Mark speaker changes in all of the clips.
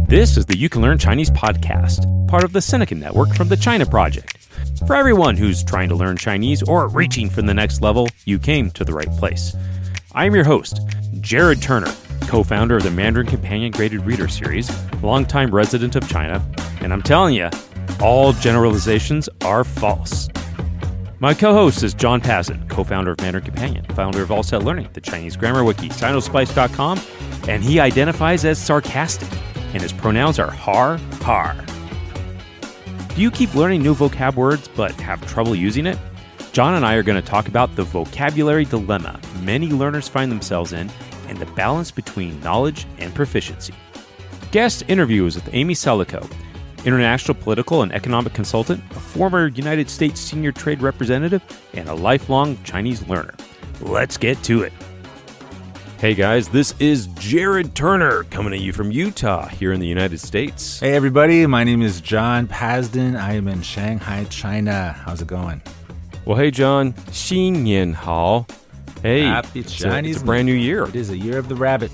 Speaker 1: This is the You Can Learn Chinese podcast, part of the Seneca Network from the China Project. For everyone who's trying to learn Chinese or reaching for the next level, you came to the right place. I am your host, Jared Turner, co-founder of the Mandarin Companion Graded Reader Series, longtime resident of China, and I'm telling you, all generalizations are false. My co-host is John Pazin, co-founder of Mandarin Companion, founder of All Set Learning, the Chinese grammar wiki, Sinosplice.com, and he identifies as sarcastic, and his pronouns are har, har. Do you keep learning new vocab words but have trouble using it? John and I are going to talk about the vocabulary dilemma many learners find themselves in and the balance between knowledge and proficiency. Guest interviews with Amy Celico, international political and economic consultant, a former United States senior trade representative, and a lifelong Chinese learner. Let's get to it. Hey guys, this is Jared Turner coming to you from Utah here in the United States.
Speaker 2: Hey everybody, my name is John Pazin. I am in Shanghai, China. How's it going?
Speaker 1: Well, hey John, 新年好. Hey,
Speaker 2: Happy Chinese
Speaker 1: it's a brand new year.
Speaker 2: It is a year of the rabbit.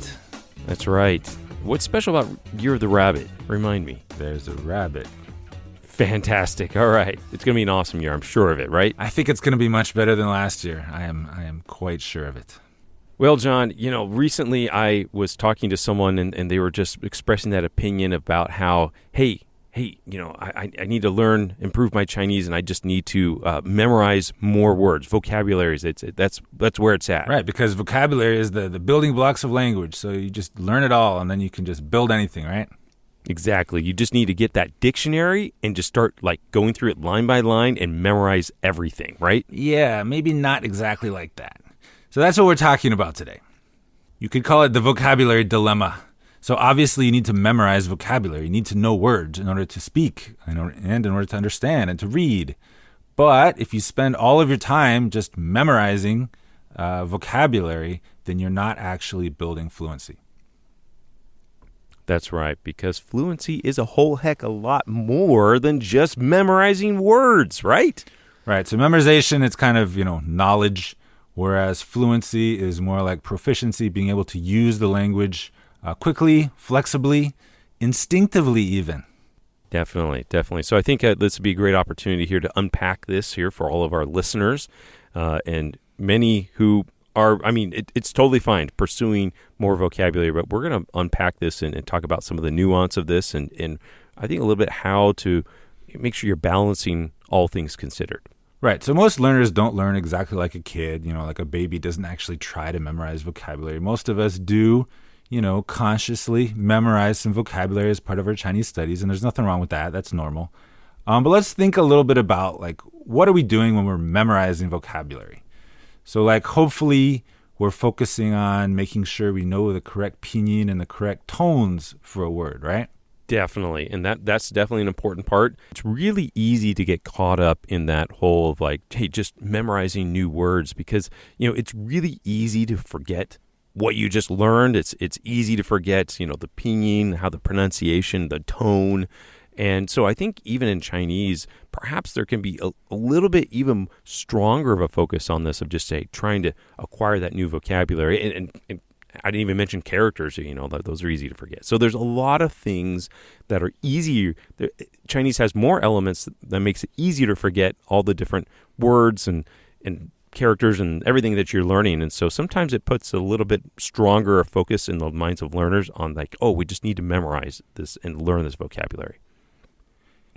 Speaker 1: That's right. What's special about Year of the Rabbit? Remind me.
Speaker 2: There's a rabbit.
Speaker 1: Fantastic. All right. It's going to be an awesome year. I'm sure of it, right?
Speaker 2: I think it's going to be much better than last year. I am quite sure of it.
Speaker 1: Well, John, recently I was talking to someone and they were just expressing that opinion about how, hey, I need to improve my Chinese, and I just need to memorize more words, vocabularies. That's where it's at.
Speaker 2: Right, because vocabulary is the building blocks of language. So you just learn it all, and then you can just build anything, right?
Speaker 1: Exactly. You just need to get that dictionary and just start going through it line by line and memorize everything, right?
Speaker 2: Yeah, maybe not exactly like that. So that's what we're talking about today. You could call it the vocabulary dilemma. So obviously you need to memorize vocabulary. You need to know words in order to speak and in order to understand and to read. But if you spend all of your time just memorizing vocabulary, then you're not actually building fluency.
Speaker 1: That's right, because fluency is a whole heck a lot more than just memorizing words, right?
Speaker 2: Right. So memorization, it's kind of, knowledge, whereas fluency is more like proficiency, being able to use the language quickly, flexibly, instinctively even.
Speaker 1: Definitely. So I think this would be a great opportunity here to unpack this here for all of our listeners and many who are, it's totally fine pursuing more vocabulary, but we're going to unpack this and talk about some of the nuance of this and I think a little bit how to make sure you're balancing all things considered.
Speaker 2: Right. So most learners don't learn exactly like a kid. Like a baby doesn't actually try to memorize vocabulary. Most of us do, consciously memorize some vocabulary as part of our Chinese studies, and there's nothing wrong with that. That's normal. But let's think a little bit about, what are we doing when we're memorizing vocabulary? So, hopefully we're focusing on making sure we know the correct pinyin and the correct tones for a word, right?
Speaker 1: Definitely. And that's definitely an important part. It's really easy to get caught up in that whole of just memorizing new words because, it's really easy to forget what you just learned. It's easy to forget, the pinyin, how the pronunciation, the tone. And so I think even in Chinese, perhaps there can be a little bit even stronger of a focus on this of just trying to acquire that new vocabulary. And I didn't even mention characters, those are easy to forget. So there's a lot of things that are easier. Chinese has more elements that makes it easier to forget all the different words and characters and everything that you're learning. And so sometimes it puts a little bit stronger focus in the minds of learners on we just need to memorize this and learn this vocabulary.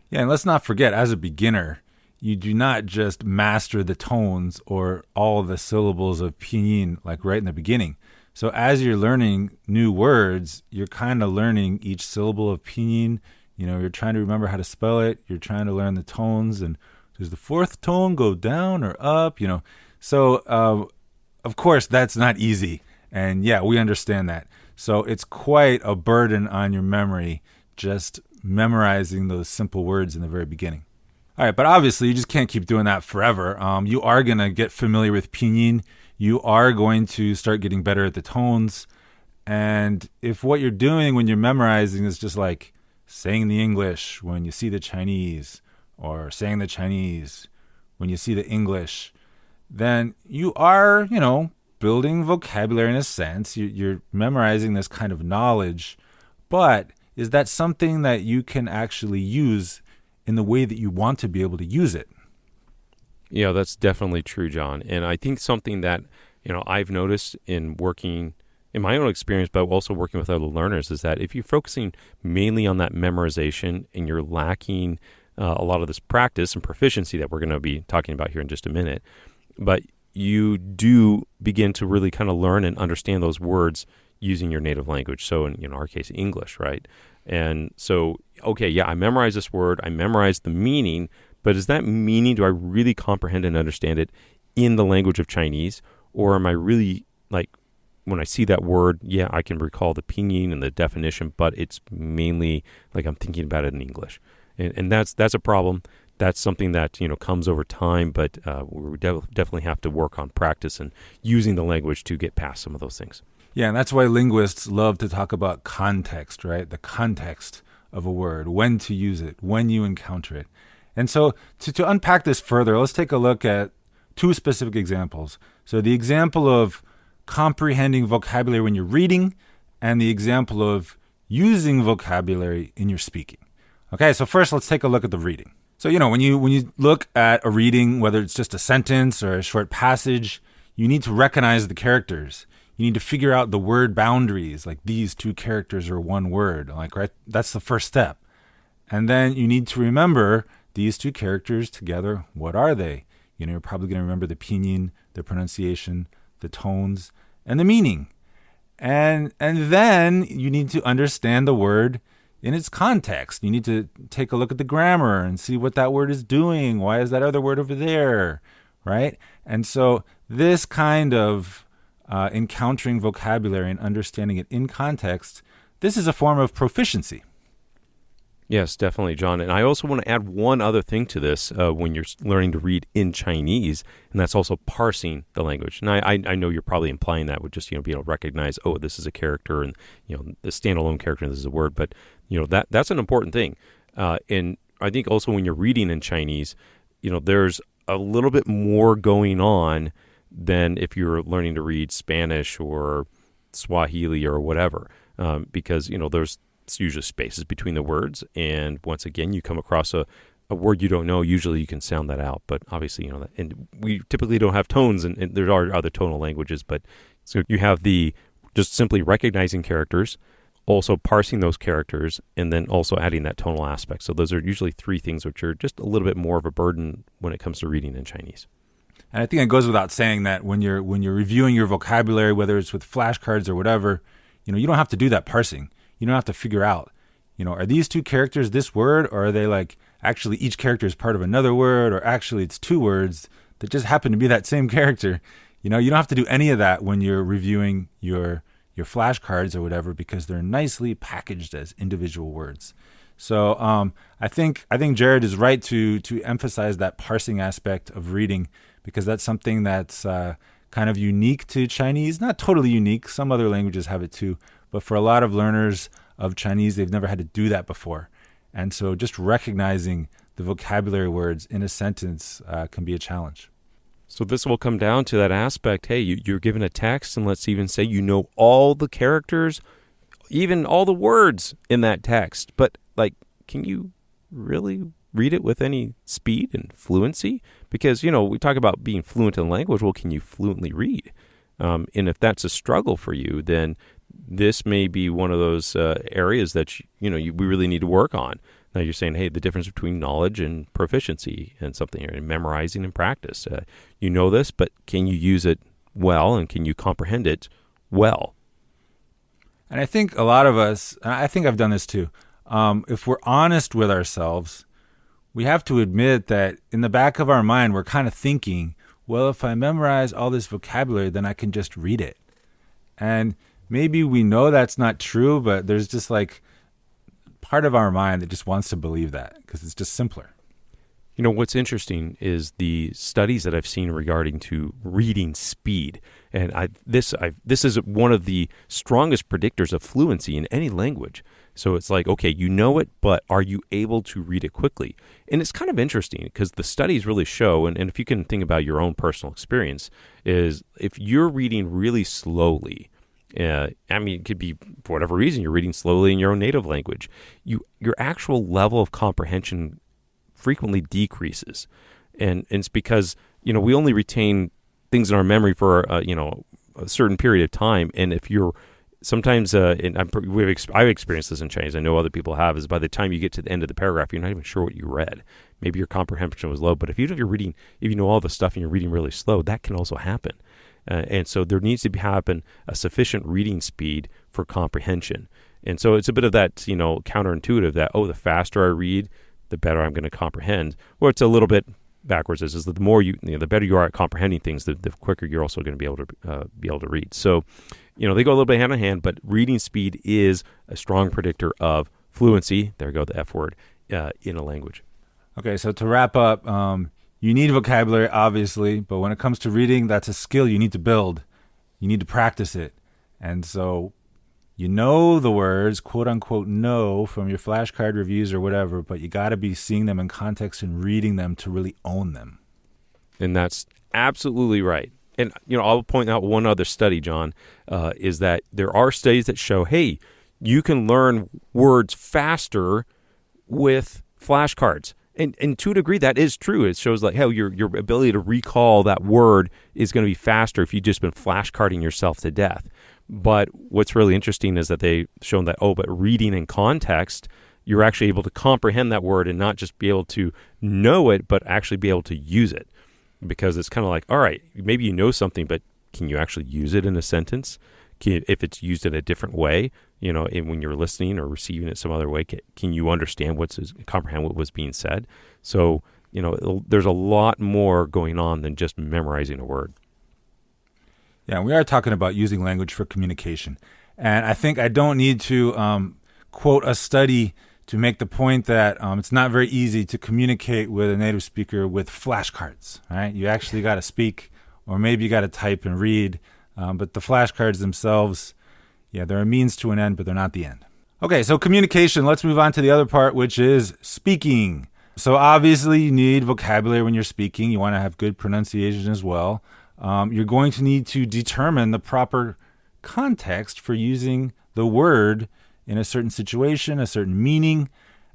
Speaker 2: Yeah, and let's not forget, as a beginner, you do not just master the tones or all the syllables of pinyin right in the beginning. So as you're learning new words, you're kind of learning each syllable of pinyin. You're trying to remember how to spell it. You're trying to learn the tones. And does the fourth tone go down or up? So, of course, that's not easy. And yeah, we understand that. So it's quite a burden on your memory just memorizing those simple words in the very beginning. All right, but obviously you just can't keep doing that forever. You are going to get familiar with pinyin. You are going to start getting better at the tones. And if what you're doing when you're memorizing is just saying the English when you see the Chinese, or saying the Chinese when you see the English, then you are, building vocabulary in a sense. You're memorizing this kind of knowledge, but is that something that you can actually use in the way that you want to be able to use it?
Speaker 1: Yeah, that's definitely true, John. And I think something that, I've noticed in working in my own experience, but also working with other learners, is that if you're focusing mainly on that memorization and you're lacking a lot of this practice and proficiency that we're going to be talking about here in just a minute, but you do begin to really kind of learn and understand those words using your native language. So in our case, English, right? And so, okay, yeah, I memorized this word, I memorized the meaning, but is that meaning, do I really comprehend and understand it in the language of Chinese? Or am I really, like, when I see that word, yeah, I can recall the pinyin and the definition, but it's mainly like I'm thinking about it in English. And that's a problem. That's something that, comes over time, but we definitely have to work on practice and using the language to get past some of those things.
Speaker 2: Yeah, and that's why linguists love to talk about context, right? The context of a word, when to use it, when you encounter it. And so to unpack this further, let's take a look at two specific examples. So the example of comprehending vocabulary when you're reading and the example of using vocabulary in your speaking. Okay, so first let's take a look at the reading. So, when you look at a reading, whether it's just a sentence or a short passage, you need to recognize the characters. You need to figure out the word boundaries, like these two characters are one word, like, right? That's the first step. And then you need to remember these two characters together, what are they? You're probably going to remember the pinyin, the pronunciation, the tones, and the meaning. And then you need to understand the word in its context. You need to take a look at the grammar and see what that word is doing. Why is that other word over there, right? And so this kind of encountering vocabulary and understanding it in context, this is a form of proficiency.
Speaker 1: Yes, definitely, John. And I also want to add one other thing to this when you're learning to read in Chinese, and that's also parsing the language. And I know you're probably implying that with just, being able to recognize, oh, this is a character and, the standalone character, and this is a word. But, that's an important thing. And I think also when you're reading in Chinese, there's a little bit more going on than if you're learning to read Spanish or Swahili or whatever, because, there's usually spaces between the words. And once again, you come across a word you don't know, usually you can sound that out. But obviously, and we typically don't have tones, and there are other tonal languages. But so you have the just simply recognizing characters, also parsing those characters, and then also adding that tonal aspect. So those are usually three things which are just a little bit more of a burden when it comes to reading in Chinese.
Speaker 2: And I think it goes without saying that when you're reviewing your vocabulary, whether it's with flashcards or whatever, you don't have to do that parsing. You don't have to figure out, are these two characters this word, or are they like actually each character is part of another word, or actually it's two words that just happen to be that same character. You don't have to do any of that when you're reviewing your flashcards or whatever, because they're nicely packaged as individual words. So I think Jared is right to emphasize that parsing aspect of reading, because that's something that's kind of unique to Chinese. Not totally unique. Some other languages have it too. But for a lot of learners of Chinese, they've never had to do that before. And so just recognizing the vocabulary words in a sentence can be a challenge.
Speaker 1: So this will come down to that aspect. Hey, you're given a text, and let's even say all the characters, even all the words in that text. But, can you really read it with any speed and fluency? Because, we talk about being fluent in language. Well, can you fluently read? And if that's a struggle for you, then this may be one of those areas that we really need to work on. Now you're saying, hey, the difference between knowledge and proficiency and something, and memorizing and practice. You know this, but can you use it well, and can you comprehend it well?
Speaker 2: And I think a lot of us, and I think I've done this too, if we're honest with ourselves, we have to admit that in the back of our mind, we're kind of thinking, well, if I memorize all this vocabulary, then I can just read it. And maybe we know that's not true, but there's just part of our mind that just wants to believe that because it's just simpler.
Speaker 1: What's interesting is the studies that I've seen regarding to reading speed. And this is one of the strongest predictors of fluency in any language. So it's like, okay, you know it, but are you able to read it quickly? And it's kind of interesting because the studies really show, and if you can think about your own personal experience, is if you're reading really slowly, it could be for whatever reason, you're reading slowly in your own native language, your actual level of comprehension frequently decreases. And it's because, we only retain things in our memory for, a certain period of time. And if you're sometimes, I've experienced this in Chinese, I know other people have, is by the time you get to the end of the paragraph, you're not even sure what you read. Maybe your comprehension was low, but if you know all the stuff and you're reading really slow, that can also happen. And so there needs to happen a sufficient reading speed for comprehension. And so it's a bit of that, counterintuitive that, the faster I read, the better I'm going to comprehend. Or it's a little bit backwards, is that the more the better you are at comprehending things, the quicker you're also going to be able to read. So, they go a little bit hand in hand, but reading speed is a strong predictor of fluency. There we go, the F word, in a language.
Speaker 2: Okay, so to wrap up, you need vocabulary, obviously, but when it comes to reading, that's a skill you need to build. You need to practice it. And so you know the words, quote unquote, know from your flashcard reviews or whatever, but you got to be seeing them in context and reading them to really own them.
Speaker 1: And that's absolutely right. And, I'll point out one other study, John, is that there are studies that show, hey, you can learn words faster with flashcards. And to a degree, that is true. It shows like, your ability to recall that word is going to be faster if you've just been flashcarding yourself to death. But what's really interesting is that they've shown that, but reading in context, you're actually able to comprehend that word and not just be able to know it, but actually be able to use it. Because it's kind of like, all right, maybe you know something, but can you actually use it in a sentence? If it's used in a different way, when you're listening or receiving it some other way, can you comprehend what was being said? So, there's a lot more going on than just memorizing a word.
Speaker 2: Yeah, we are talking about using language for communication. And I think I don't need to quote a study to make the point that it's not very easy to communicate with a native speaker with flashcards, right? You actually got to speak, or maybe you got to type and read. But the flashcards themselves, they're a means to an end, but they're not the end. Okay, so communication. Let's move on to the other part, which is speaking. So obviously you need vocabulary when you're speaking. You want to have good pronunciation as well. You're going to need to determine the proper context for using the word in a certain situation, a certain meaning.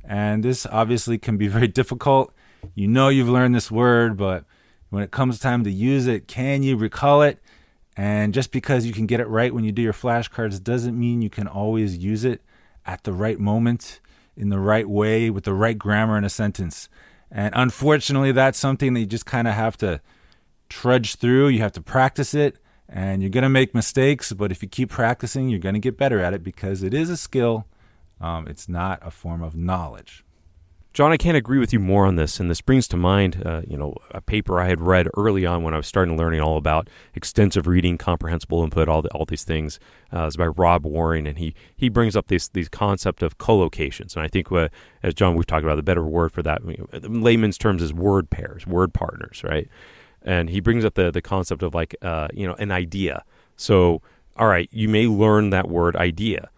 Speaker 2: And this obviously can be very difficult. You've learned this word, but when it comes time to use it, can you recall it? And just because you can get it right when you do your flashcards doesn't mean you can always use it at the right moment, in the right way, with the right grammar in a sentence. And unfortunately, that's something that you just kind of have to trudge through. You have to practice it, and you're going to make mistakes. But if you keep practicing, you're going to get better at it because it is a skill. It's not a form of knowledge.
Speaker 1: John, I can't agree with you more on this, and this brings to mind, a paper I had read early on when I was starting learning all about extensive reading, comprehensible input, all these things. It's by Rob Warren, and he brings up these concept of collocations, and I think, as John, we've talked about, the better word for that, in layman's terms, is word pairs, word partners, right? And he brings up the concept of an idea. So, all right, you may learn that word idea.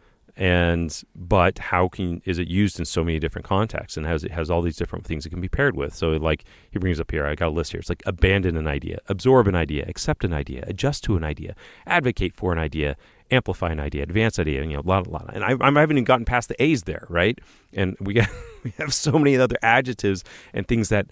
Speaker 1: But how is it used in so many different contexts, and it has all these different things it can be paired with. So like he brings up here, I got a list here. It's like abandon an idea, absorb an idea, accept an idea, adjust to an idea, advocate for an idea, amplify an idea, advance an idea, lot. And I haven't even gotten past the A's there, right? And we have so many other adjectives and things that,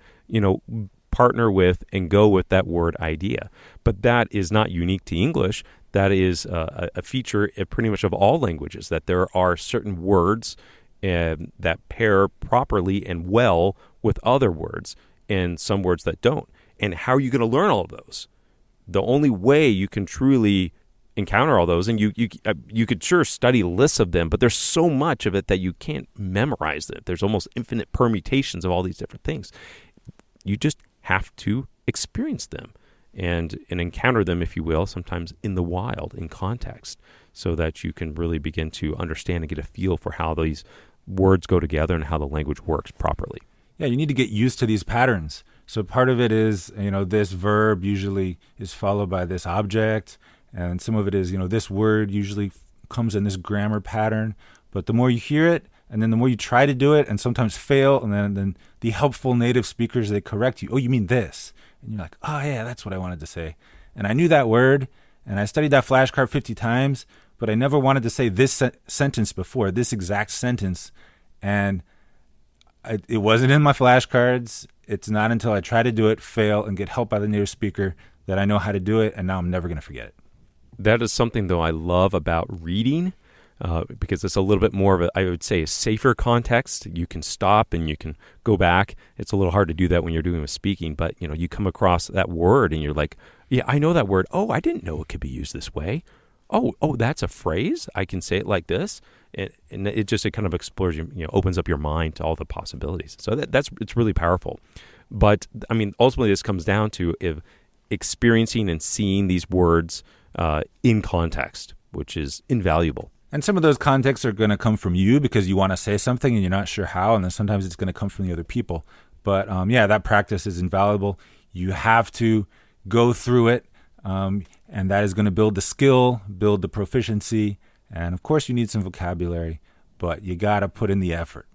Speaker 1: partner with and go with that word idea. But that is not unique to English. That is a feature pretty much of all languages, that there are certain words that pair properly and well with other words and some words that don't. And how are you going to learn all of those? The only way you can truly encounter all those, and you could sure study lists of them, but there's so much of it that you can't memorize it. There's almost infinite permutations of all these different things. You just have to experience them and encounter them, if you will, sometimes in the wild, in context, so that you can really begin to understand and get a feel for how these words go together and how the language works properly.
Speaker 2: Yeah, you need to get used to these patterns. So part of it is, this verb usually is followed by this object, And some of it is, this word usually comes in this grammar pattern. But the more you hear it, and then the more you try to do it and sometimes fail, and then the helpful native speakers, they correct you. Oh, you mean this. And you're like, oh, yeah, that's what I wanted to say. And I knew that word, and I studied that flashcard 50 times, but I never wanted to say this sentence before, this exact sentence. And it wasn't in my flashcards. It's not until I try to do it, fail, and get help by the native speaker that I know how to do it, and now I'm never going to forget it.
Speaker 1: That is something, though, I love about reading, because it's a little bit more of I would say, a safer context. You can stop and you can go back. It's a little hard to do that when you're doing with speaking, but, you come across that word and you're like, yeah, I know that word. Oh, I didn't know it could be used this way. Oh, that's a phrase. I can say it like this. And it kind of explores, opens up your mind to all the possibilities. So it's really powerful. But, ultimately this comes down to experiencing and seeing these words in context, which is invaluable.
Speaker 2: And some of those contexts are going to come from you because you want to say something and you're not sure how, and then sometimes it's going to come from the other people. But that practice is invaluable. You have to go through it, and that is going to build the skill, build the proficiency, and of course you need some vocabulary, but you got to put in the effort.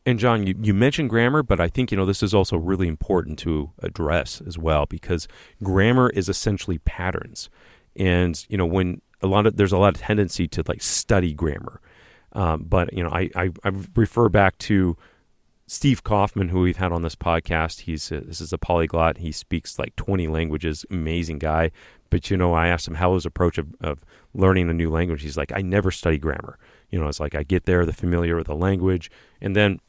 Speaker 1: And John, you mentioned grammar, but I think, this is also really important to address as well, because grammar is essentially patterns. And, when there's a lot of tendency to study grammar. But, I refer back to Steve Kaufmann, who we've had on this podcast. This is a polyglot. He speaks 20 languages, amazing guy. But, I asked him how his approach of learning a new language. He's like, I never study grammar. It's like I get there, the familiar with the language, and then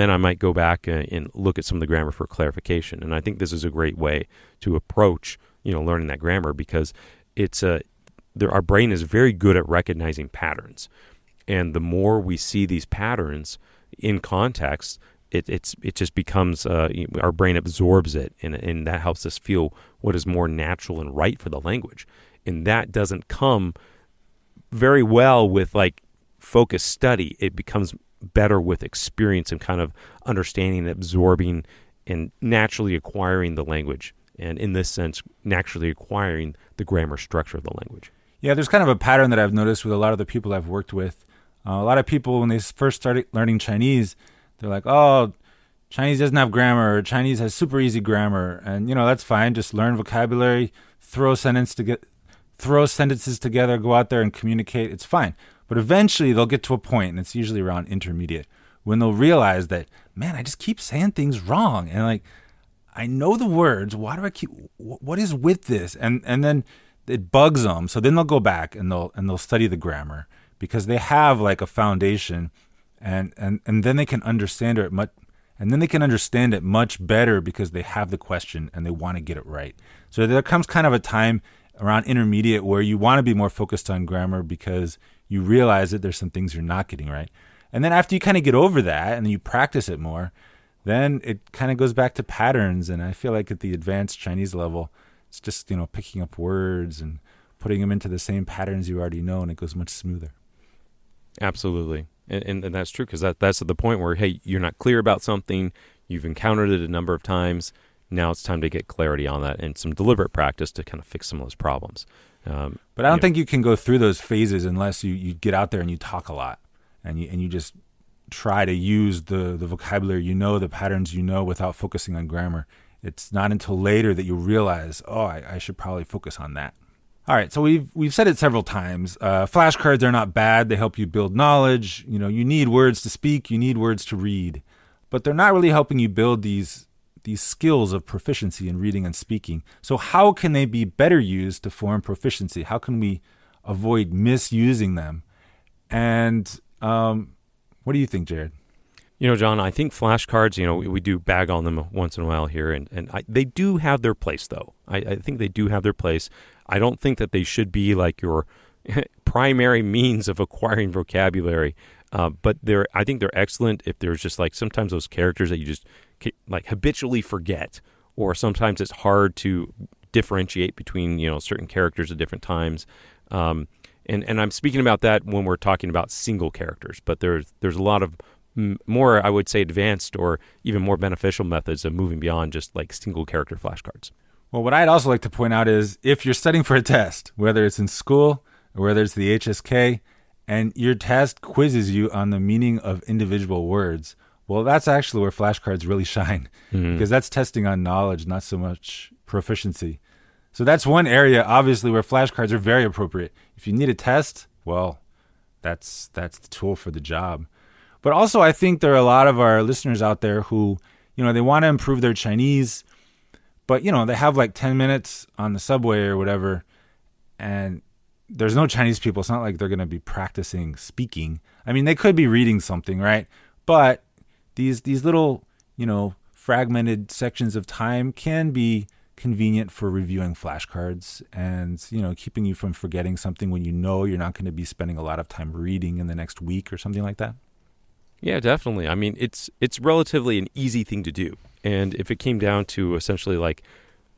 Speaker 1: I might go back and look at some of the grammar for clarification. And I think this is a great way to approach, learning that grammar, because our brain is very good at recognizing patterns. And the more we see these patterns in context, it just becomes, our brain absorbs it, and that helps us feel what is more natural and right for the language. And that doesn't come very well with focused study. It becomes better with experience and kind of understanding and absorbing and naturally acquiring the language. And in this sense, naturally acquiring the grammar structure of the language.
Speaker 2: Yeah, there's kind of a pattern that I've noticed with a lot of the people I've worked with. A lot of people, when they first started learning Chinese, they're like, oh, Chinese doesn't have grammar, or Chinese has super easy grammar. And, that's fine. Just learn vocabulary, throw sentences together, go out there and communicate. It's fine. But eventually they'll get to a point, and it's usually around intermediate, when they'll realize that, man, I just keep saying things wrong. And I know the words. Why do I keep? What is with this? And then it bugs them. So then they'll go back and they'll study the grammar, because they have a foundation, and then they can understand it much better because they have the question and they want to get it right. So there comes kind of a time around intermediate where you want to be more focused on grammar because you realize that there's some things you're not getting right. And then after you kind of get over that and then you practice it more, then it kind of goes back to patterns. And I feel like at the advanced Chinese level, it's just, picking up words and putting them into the same patterns you already know, and it goes much smoother.
Speaker 1: Absolutely. And that's true, because that's at the point where, hey, you're not clear about something, you've encountered it a number of times, now it's time to get clarity on that and some deliberate practice to kind of fix some of those problems.
Speaker 2: But I don't think you can go through those phases unless you get out there and you talk a lot, and you just try to use the vocabulary the patterns without focusing on grammar. It's not until later that you realize, oh, I should probably focus on that. All right, so we've said it several times. Flashcards are not bad. They help you build knowledge. You need words to speak. You need words to read. But they're not really helping you build these skills of proficiency in reading and speaking. So how can they be better used to form proficiency? How can we avoid misusing them? And what do you think, Jared?
Speaker 1: John, I think flashcards, we do bag on them once in a while here, and they do have their place, though. I think they do have their place. I don't think that they should be your primary means of acquiring vocabulary, but I think they're excellent if there's just sometimes those characters that you just habitually forget, or sometimes it's hard to differentiate between certain characters at different times. And I'm speaking about that when we're talking about single characters, but there's a lot of more, I would say, advanced or even more beneficial methods of moving beyond just single character flashcards.
Speaker 2: Well, what I'd also like to point out is if you're studying for a test, whether it's in school or whether it's the HSK, and your test quizzes you on the meaning of individual words, well, that's actually where flashcards really shine, because that's testing on knowledge, not so much proficiency. So that's one area, obviously, where flashcards are very appropriate. If you need a test, well, that's the tool for the job. But also, I think there are a lot of our listeners out there who, they want to improve their Chinese, but, they have like 10 minutes on the subway or whatever, and there's no Chinese people. It's not like they're going to be practicing speaking. I mean, they could be reading something, right? But these little, fragmented sections of time can be convenient for reviewing flashcards and, keeping you from forgetting something when you're not going to be spending a lot of time reading in the next week or something like that.
Speaker 1: Yeah, definitely. I mean, it's relatively an easy thing to do. And if it came down to essentially like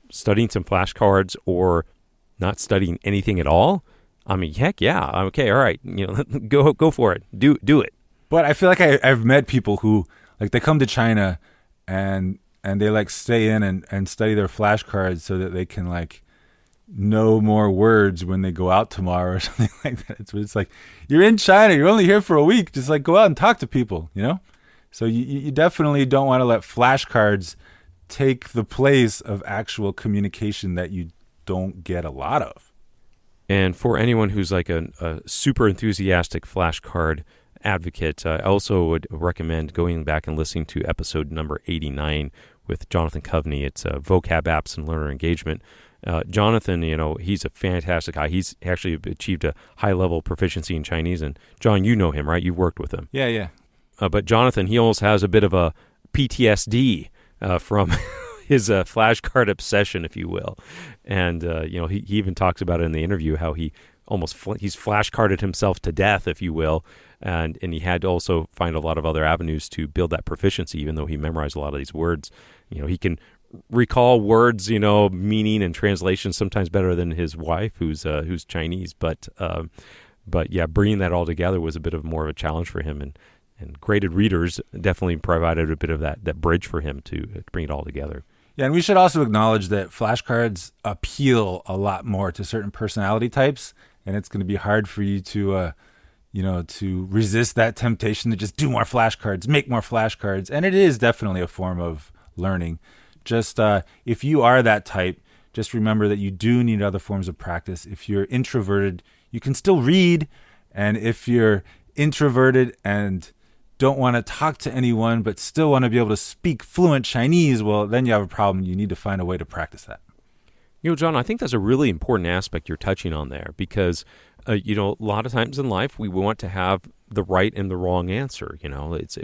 Speaker 1: studying some flashcards or not studying anything at all, I mean, heck yeah. Okay, all right. Go for it. Do it.
Speaker 2: But I feel like I've met people who, like, they come to China and they like stay in and study their flashcards so that they can like know more words when they go out tomorrow or something like that. It's like, you're in China, you're only here for a week, just like go out and talk to people, So you definitely don't want to let flashcards take the place of actual communication that you don't get a lot of.
Speaker 1: And for anyone who's like a super enthusiastic flashcard advocate, I also would recommend going back and listening to episode number 89 with Jonathan Coveney. It's vocab apps and learner engagement. Jonathan, he's a fantastic guy. He's actually achieved a high-level proficiency in Chinese. And John, you know him, right? You've worked with him.
Speaker 2: Yeah.
Speaker 1: But Jonathan, he almost has a bit of a PTSD from his flashcard obsession, if you will. And, he even talks about it in the interview, how he he's flashcarded himself to death, if you will. And he had to also find a lot of other avenues to build that proficiency, even though he memorized a lot of these words. He can recall words, meaning and translation sometimes better than his wife, who's Chinese. But yeah, bringing that all together was a bit of more of a challenge for him. And graded readers definitely provided a bit of that bridge for him to bring it all together.
Speaker 2: Yeah, and we should also acknowledge that flashcards appeal a lot more to certain personality types, and it's going to be hard for you to, to resist that temptation to just do more flashcards, make more flashcards. And it is definitely a form of learning. Just if you are that type, just remember that you do need other forms of practice. If you're introverted, you can still read. And if you're introverted and don't want to talk to anyone but still want to be able to speak fluent Chinese, well, then you have a problem. You need to find a way to practice that.
Speaker 1: John, I think that's a really important aspect you're touching on there because, a lot of times in life we want to have the right and the wrong answer.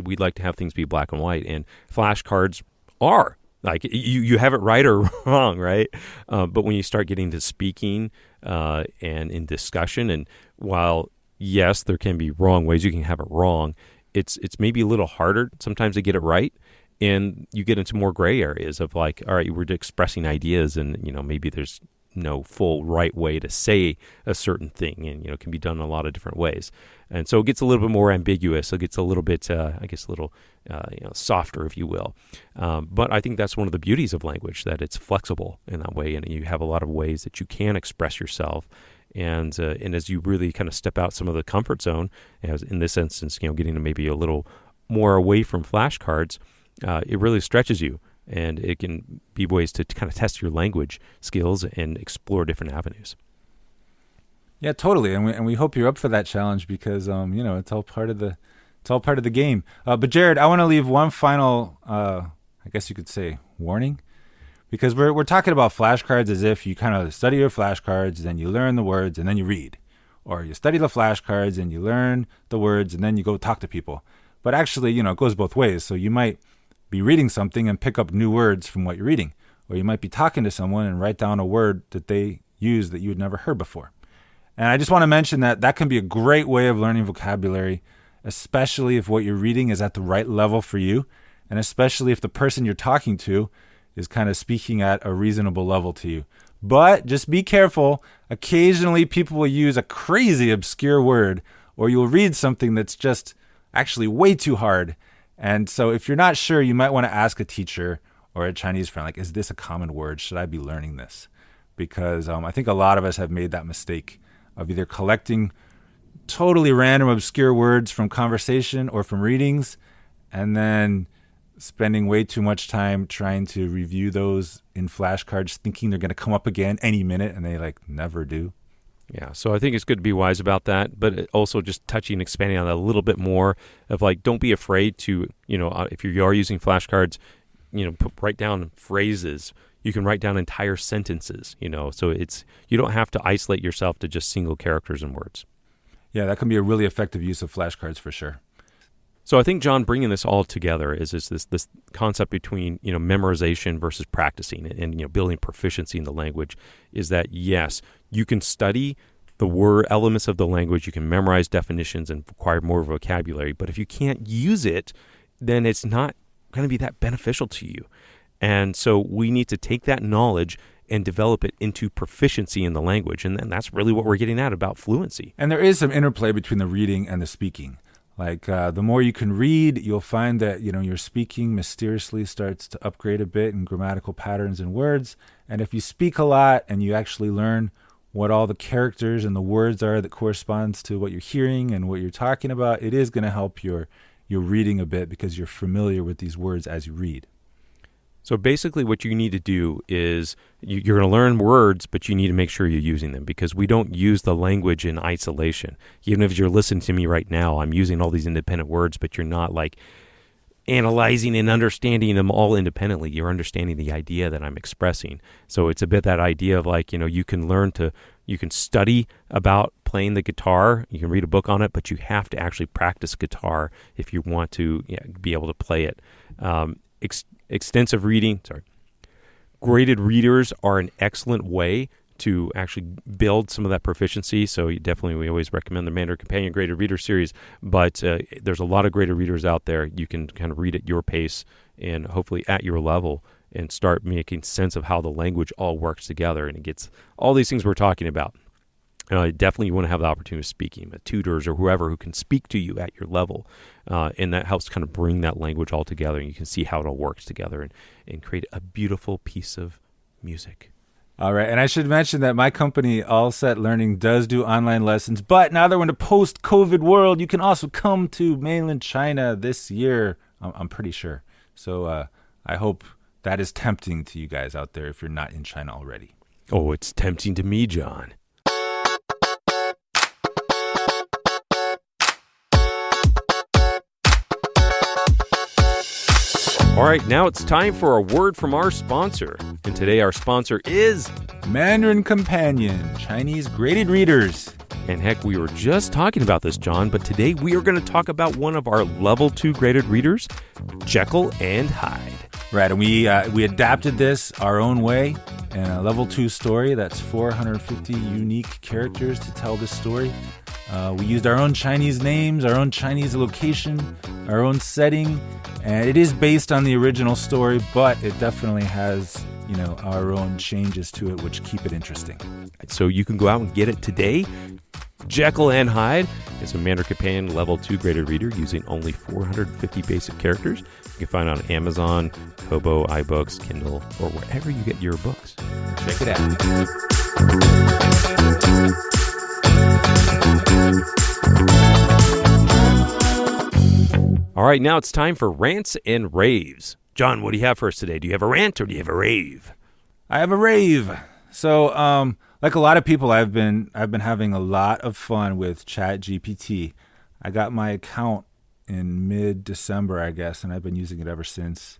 Speaker 1: We'd like to have things be black and white, and flashcards are. Like, you have it right or wrong, right? But when you start getting to speaking and in discussion, and while, yes, there can be wrong ways you can have it wrong, it's maybe a little harder sometimes to get it right, and you get into more gray areas of like, all right, we're expressing ideas, and maybe there's no full right way to say a certain thing, and it can be done in a lot of different ways, and so it gets a little bit more ambiguous. It gets a little bit, softer, if you will. But I think that's one of the beauties of language, that it's flexible in that way, and you have a lot of ways that you can express yourself. And as you really kind of step out some of the comfort zone, as in this instance, getting to maybe a little more away from flashcards, it really stretches you, and it can be ways to kind of test your language skills and explore different avenues.
Speaker 2: Yeah, totally, and we hope you're up for that challenge because it's all part of the game. But Jared, I want to leave one final, I guess you could say, warning. Because we're talking about flashcards as if you kind of study your flashcards, then you learn the words, and then you read. Or you study the flashcards, and you learn the words, and then you go talk to people. But actually, it goes both ways. So you might be reading something and pick up new words from what you're reading. Or you might be talking to someone and write down a word that they use that you had never heard before. And I just want to mention that can be a great way of learning vocabulary, especially if what you're reading is at the right level for you, and especially if the person you're talking to is kind of speaking at a reasonable level to you. But just be careful. Occasionally people will use a crazy obscure word, or you'll read something that's just actually way too hard. And so if you're not sure, you might want to ask a teacher or a Chinese friend, like, is this a common word? Should I be learning this? Because I think a lot of us have made that mistake of either collecting totally random, obscure words from conversation or from readings, and then spending way too much time trying to review those in flashcards, thinking they're going to come up again any minute, and they never do.
Speaker 1: Yeah, so I think it's good to be wise about that, but also just touching, expanding on that a little bit more of don't be afraid to, if you are using flashcards, write down phrases. You can write down entire sentences, so you don't have to isolate yourself to just single characters and words.
Speaker 2: Yeah, that can be a really effective use of flashcards for sure.
Speaker 1: So I think, John, bringing this all together is this concept between memorization versus practicing and building proficiency in the language is that, yes, you can study the word elements of the language, you can memorize definitions and acquire more vocabulary, but if you can't use it, then it's not going to be that beneficial to you. And so we need to take that knowledge and develop it into proficiency in the language, and that's really what we're getting at about fluency.
Speaker 2: And there is some interplay between the reading and the speaking. The more you can read, you'll find that, your speaking mysteriously starts to upgrade a bit in grammatical patterns and words. And if you speak a lot and you actually learn what all the characters and the words are that corresponds to what you're hearing and what you're talking about, it is going to help your reading a bit because you're familiar with these words as you read.
Speaker 1: So basically what you need to do is you're going to learn words, but you need to make sure you're using them because we don't use the language in isolation. Even if you're listening to me right now, I'm using all these independent words, but you're not analyzing and understanding them all independently. You're understanding the idea that I'm expressing. So it's a bit that idea of you can study about playing the guitar, you can read a book on it, but you have to actually practice guitar if you want to be able to play it. Extensive reading, graded readers are an excellent way to actually build some of that proficiency. So we always recommend the Mandarin Companion Graded Reader Series, but there's a lot of graded readers out there. You can kind of read at your pace and hopefully at your level and start making sense of how the language all works together. And it gets all these things we're talking about. Definitely you want to have the opportunity of speaking with tutors or whoever who can speak to you at your level. And that helps kind of bring that language all together. And you can see how it all works together and create a beautiful piece of music.
Speaker 2: All right. And I should mention that my company, All Set Learning, does do online lessons. But now that we're in a post-COVID world, you can also come to mainland China this year, I'm pretty sure. So I hope that is tempting to you guys out there if you're not in China already.
Speaker 1: Oh, it's tempting to me, John. All right, now it's time for a word from our sponsor. And today our sponsor is
Speaker 2: Mandarin Companion, Chinese graded readers.
Speaker 1: And heck, we were just talking about this, John, but today we are going to talk about one of our level 2 graded readers, Jekyll and Hyde.
Speaker 2: Right, and we adapted this our own way in a level 2 story. That's 450 unique characters to tell this story. We used our own Chinese names, our own Chinese location, our own setting, and it is based on the original story, but it definitely has, our own changes to it, which keep it interesting.
Speaker 1: So you can go out and get it today. Jekyll and Hyde is a Mandarin Companion level 2 graded reader using only 450 basic characters. You can find it on Amazon, Kobo, iBooks, Kindle, or wherever you get your books.
Speaker 2: Check it out.
Speaker 1: All right, now it's time for rants and raves. John, what do you have for us today? Do you have a rant or do you have a rave?
Speaker 2: I have a rave. So, like a lot of people, I've been having a lot of fun with ChatGPT. I got my account in mid-December, I guess, and I've been using it ever since.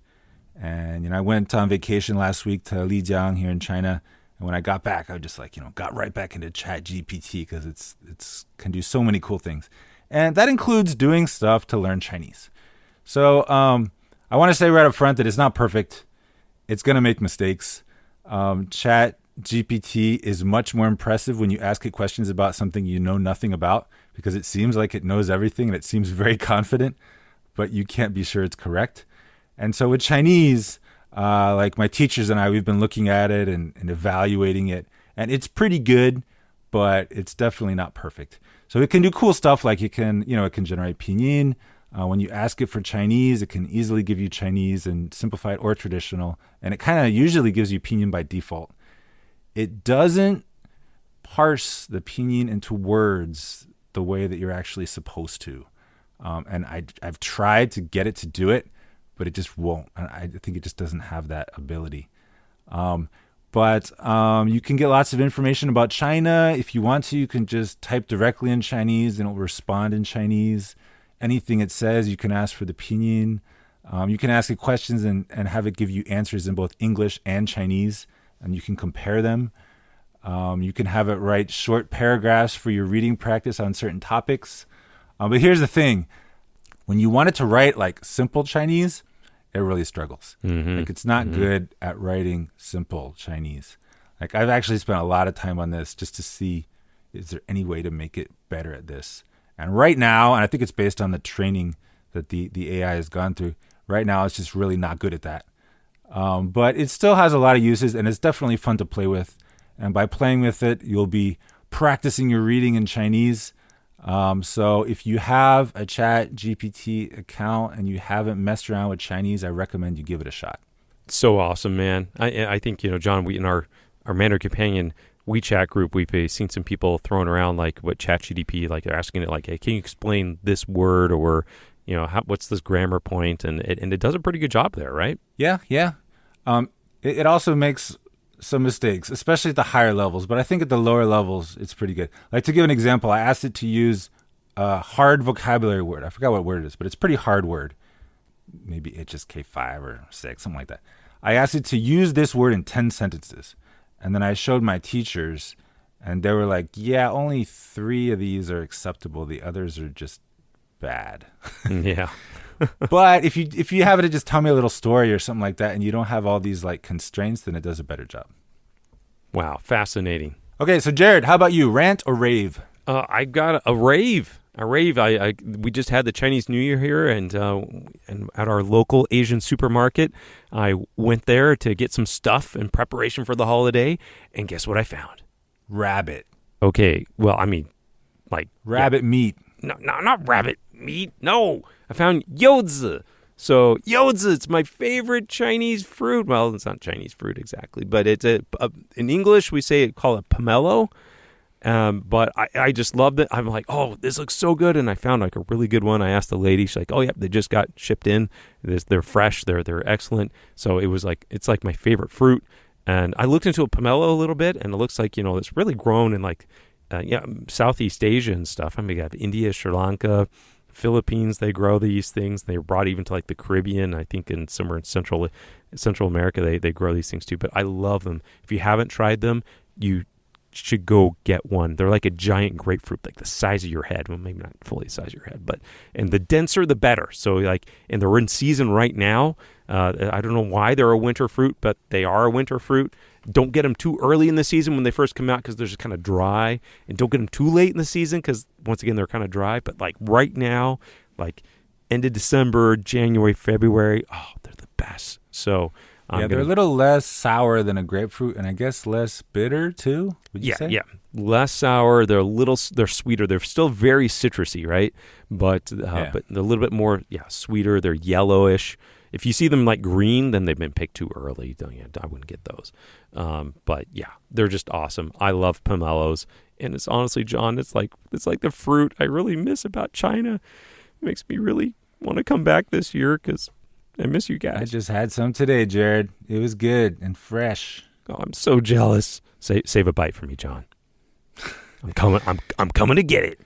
Speaker 2: And I went on vacation last week to Lijiang here in China. And when I got back, I just got right back into ChatGPT because it's can do so many cool things. And that includes doing stuff to learn Chinese. So I want to say right up front that it's not perfect. It's going to make mistakes. ChatGPT is much more impressive when you ask it questions about something you know nothing about because it seems like it knows everything and it seems very confident, but you can't be sure it's correct. And so with Chinese, like my teachers and I, we've been looking at it and evaluating it, and it's pretty good, but it's definitely not perfect. So it can do cool stuff like it can generate pinyin, When you ask it for Chinese, it can easily give you Chinese and simplified or traditional, and it kind of usually gives you pinyin by default. It doesn't parse the pinyin into words the way that you're actually supposed to. And I've tried to get it to do it, but it just won't. And I think it just doesn't have that ability. But you can get lots of information about China. If you want to, you can just type directly in Chinese and it will respond in Chinese. Anything it says, you can ask for the pinyin. You can ask it questions and have it give you answers in both English and Chinese, and you can compare them. You can have it write short paragraphs for your reading practice on certain topics. But here's the thing. When you want it to write like simple Chinese, it really struggles. Like it's not good at writing simple Chinese. Like I've actually spent a lot of time on this just to see, is there any way to make it better at this? And right now, and I think it's based on the training that the AI has gone through, right now it's just really not good at that. But it still has a lot of uses, and it's definitely fun to play with. And by playing with it, you'll be practicing your reading in Chinese. So if you have a ChatGPT account and you haven't messed around with Chinese, I recommend you give it a shot.
Speaker 1: So awesome, man. I think, John, we in our Mandarin Companion WeChat group, we've seen some people throwing around like what ChatGPT, like they're asking it like, hey, can you explain this word, or, what's this grammar point? And it does a pretty good job there, right?
Speaker 2: Yeah. It also makes some mistakes, especially at the higher levels, but I think at the lower levels, it's pretty good. Like to give an example, I asked it to use a hard vocabulary word. I forgot what word it is, but it's a pretty hard word. Maybe it's just K5 or 6, something like that. I asked it to use this word in 10 sentences. And then I showed my teachers, and they were like, yeah, only 3 of these are acceptable. The others are just bad.
Speaker 1: Yeah.
Speaker 2: But if you have it to just tell me a little story or something like that, and you don't have all these like constraints, then it does a better job.
Speaker 1: Wow, fascinating.
Speaker 2: Okay, so Jared, how about you? Rant or rave?
Speaker 1: I got a rave. We just had the Chinese New Year here, and at our local Asian supermarket, I went there to get some stuff in preparation for the holiday, and guess what I found?
Speaker 2: Rabbit.
Speaker 1: Okay, well, I mean, like
Speaker 2: rabbit meat.
Speaker 1: No, not rabbit meat. No, I found yozi. So yozi, it's my favorite Chinese fruit. Well, it's not Chinese fruit exactly, but it's in English we call it pomelo. But I just loved it. I'm like, oh, this looks so good, and I found like a really good one. I asked the lady, she's like, oh yeah, they just got shipped in. They're fresh. They're excellent. So it's like my favorite fruit. And I looked into a pomelo a little bit, and it looks like it's really grown in like Southeast Asia and stuff. I mean, you have India, Sri Lanka, Philippines. They grow these things. They were brought even to like the Caribbean. I think somewhere in Central America they grow these things too. But I love them. If you haven't tried them, you should go get one. They're like a giant grapefruit, like the size of your head. Well, maybe not fully the size of your head, and the denser the better. So and they're in season right now. I don't know why they're a winter fruit, but they are a winter fruit. Don't get them too early in the season when they first come out because they're just kind of dry, and don't get them too late in the season because once again they're kind of dry. But like right now, like end of December, January, February, oh, they're the best. So
Speaker 2: they're a little less sour than a grapefruit, and I guess less bitter too. Would you say?
Speaker 1: Yeah, less sour. They're sweeter. They're still very citrusy, right? But they're a little bit more sweeter. They're yellowish. If you see them like green, then they've been picked too early. I wouldn't get those. But yeah, they're just awesome. I love pomelos, and it's honestly, John, it's like the fruit I really miss about China. It makes me really want to come back this year because I miss you guys.
Speaker 2: I just had some today, Jared. It was good and fresh.
Speaker 1: Oh, I'm so jealous. Save a bite for me, John. I'm coming. I'm coming to get it.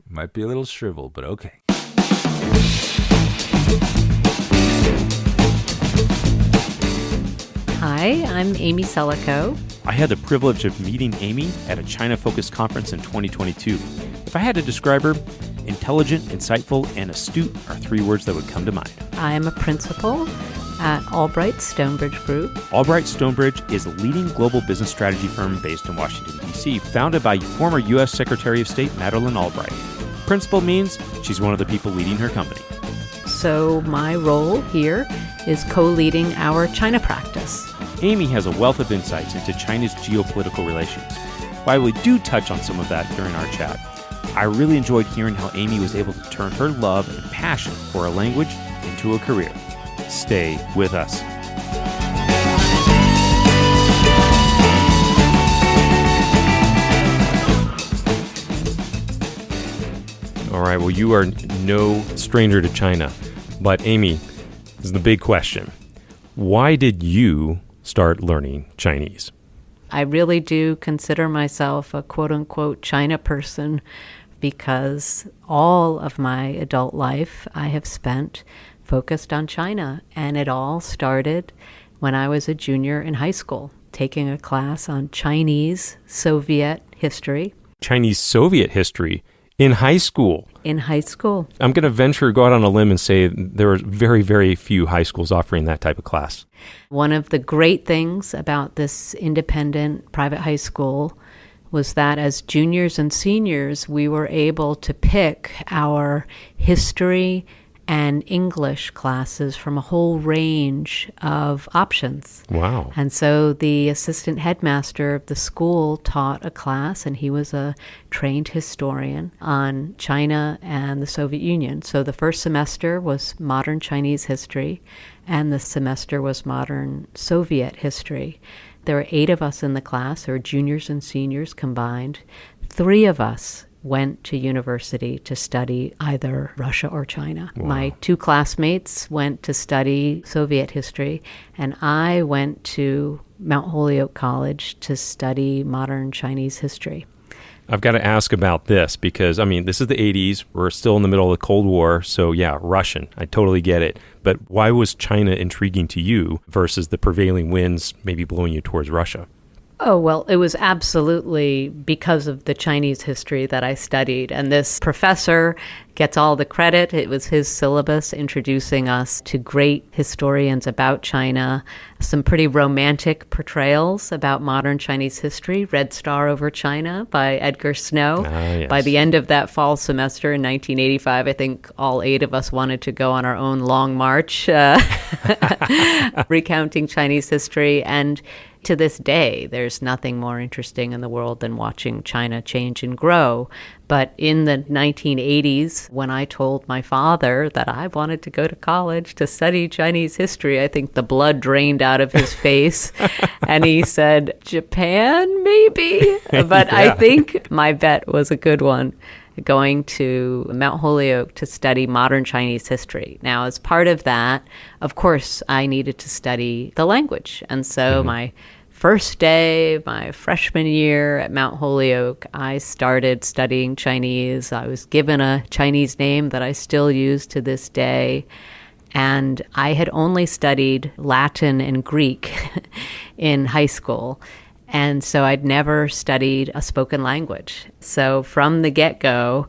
Speaker 2: Might be a little shriveled, but okay.
Speaker 3: Hi, I'm Amy Celico.
Speaker 1: I had the privilege of meeting Amy at a China-focused conference in 2022. If I had to describe her, intelligent, insightful, and astute are 3 words that would come to mind.
Speaker 3: I am a principal at Albright Stonebridge Group.
Speaker 1: Albright Stonebridge is a leading global business strategy firm based in Washington, D.C., founded by former U.S. Secretary of State Madeleine Albright. Principal means she's one of the people leading her company.
Speaker 3: So my role here is co-leading our China practice.
Speaker 1: Amy has a wealth of insights into China's geopolitical relations. While we do touch on some of that during our chat, I really enjoyed hearing how Amy was able to turn her love and passion for a language into a career. Stay with us. All right, well, you are no stranger to China. But Amy, this is the big question. Why did you start learning Chinese?
Speaker 3: I really do consider myself a quote-unquote China person because all of my adult life I have spent focused on China. And it all started when I was a junior in high school, taking a class on Chinese Soviet history.
Speaker 1: Chinese Soviet history in high school?
Speaker 3: In high school.
Speaker 1: I'm going to go out on a limb and say there are very, very few high schools offering that type of class.
Speaker 3: One of the great things about this independent private high school was that as juniors and seniors, we were able to pick our history and English classes from a whole range of options.
Speaker 1: Wow.
Speaker 3: And so the assistant headmaster of the school taught a class, and he was a trained historian on China and the Soviet Union. So the first semester was modern Chinese history, and the semester was modern Soviet history. There were 8 of us in the class, or juniors and seniors combined. 3 of us went to university to study either Russia or China.
Speaker 1: Wow.
Speaker 3: My 2 classmates went to study Soviet history, and I went to Mount Holyoke College to study modern Chinese history.
Speaker 1: I've got to ask about this because, this is the 80s. We're still in the middle of the Cold War. So, yeah, Russian. I totally get it. But why was China intriguing to you versus the prevailing winds maybe blowing you towards Russia?
Speaker 3: Oh, well, it was absolutely because of the Chinese history that I studied. And this professor gets all the credit. It was his syllabus introducing us to great historians about China, some pretty romantic portrayals about modern Chinese history, Red Star Over China by Edgar Snow.
Speaker 1: Yes.
Speaker 3: By the end of that fall semester in 1985, I think all 8 of us wanted to go on our own long march recounting Chinese history. And to this day, there's nothing more interesting in the world than watching China change and grow. But in the 1980s, when I told my father that I wanted to go to college to study Chinese history, I think the blood drained out of his face. And he said, Japan, maybe? But
Speaker 1: Yeah.
Speaker 3: I think my bet was a good one, going to Mount Holyoke to study modern Chinese history. Now, as part of that, of course, I needed to study the language. And so my first day, my freshman year at Mount Holyoke, I started studying Chinese. I was given a Chinese name that I still use to this day. And I had only studied Latin and Greek in high school. And so I'd never studied a spoken language. So from the get-go,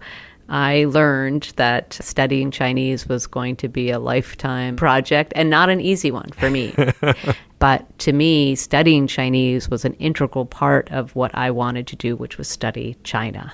Speaker 3: I learned that studying Chinese was going to be a lifetime project and not an easy one for me. But to me, studying Chinese was an integral part of what I wanted to do, which was study China.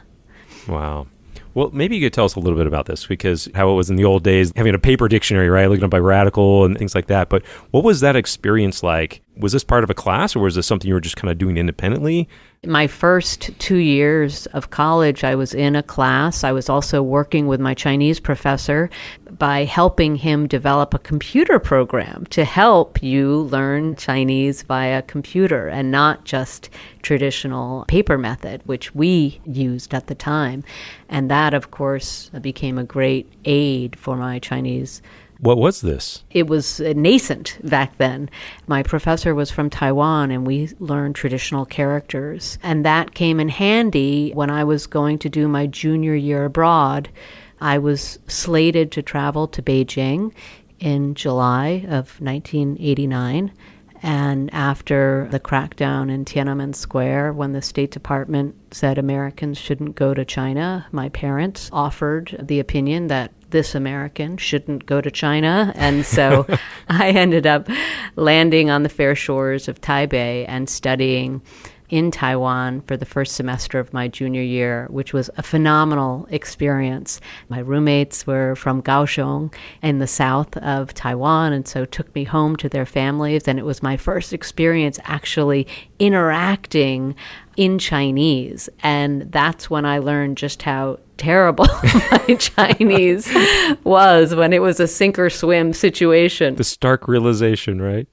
Speaker 1: Wow. Well, maybe you could tell us a little bit about this, because how it was in the old days, having a paper dictionary, right? Looking up by Radical and things like that. But what was that experience like? Was this part of a class, or was this something you were just kind of doing independently?
Speaker 3: My first 2 years of college, I was in a class. I was also working with my Chinese professor by helping him develop a computer program to help you learn Chinese via computer and not just traditional paper method, which we used at the time. And that, of course, became a great aid for my Chinese.
Speaker 1: What was this?
Speaker 3: It was nascent back then. My professor was from Taiwan, and we learned traditional characters. And that came in handy when I was going to do my junior year abroad. I was slated to travel to Beijing in July of 1989. And after the crackdown in Tiananmen Square, when the State Department said Americans shouldn't go to China, my parents offered the opinion that this American shouldn't go to China. And so I ended up landing on the fair shores of Taipei and studying in Taiwan for the first semester of my junior year, which was a phenomenal experience. My roommates were from Kaohsiung in the south of Taiwan, and so took me home to their families. And it was my first experience actually interacting in Chinese. And that's when I learned just how terrible my Chinese was, when it was a sink or swim situation.
Speaker 1: The stark realization, right?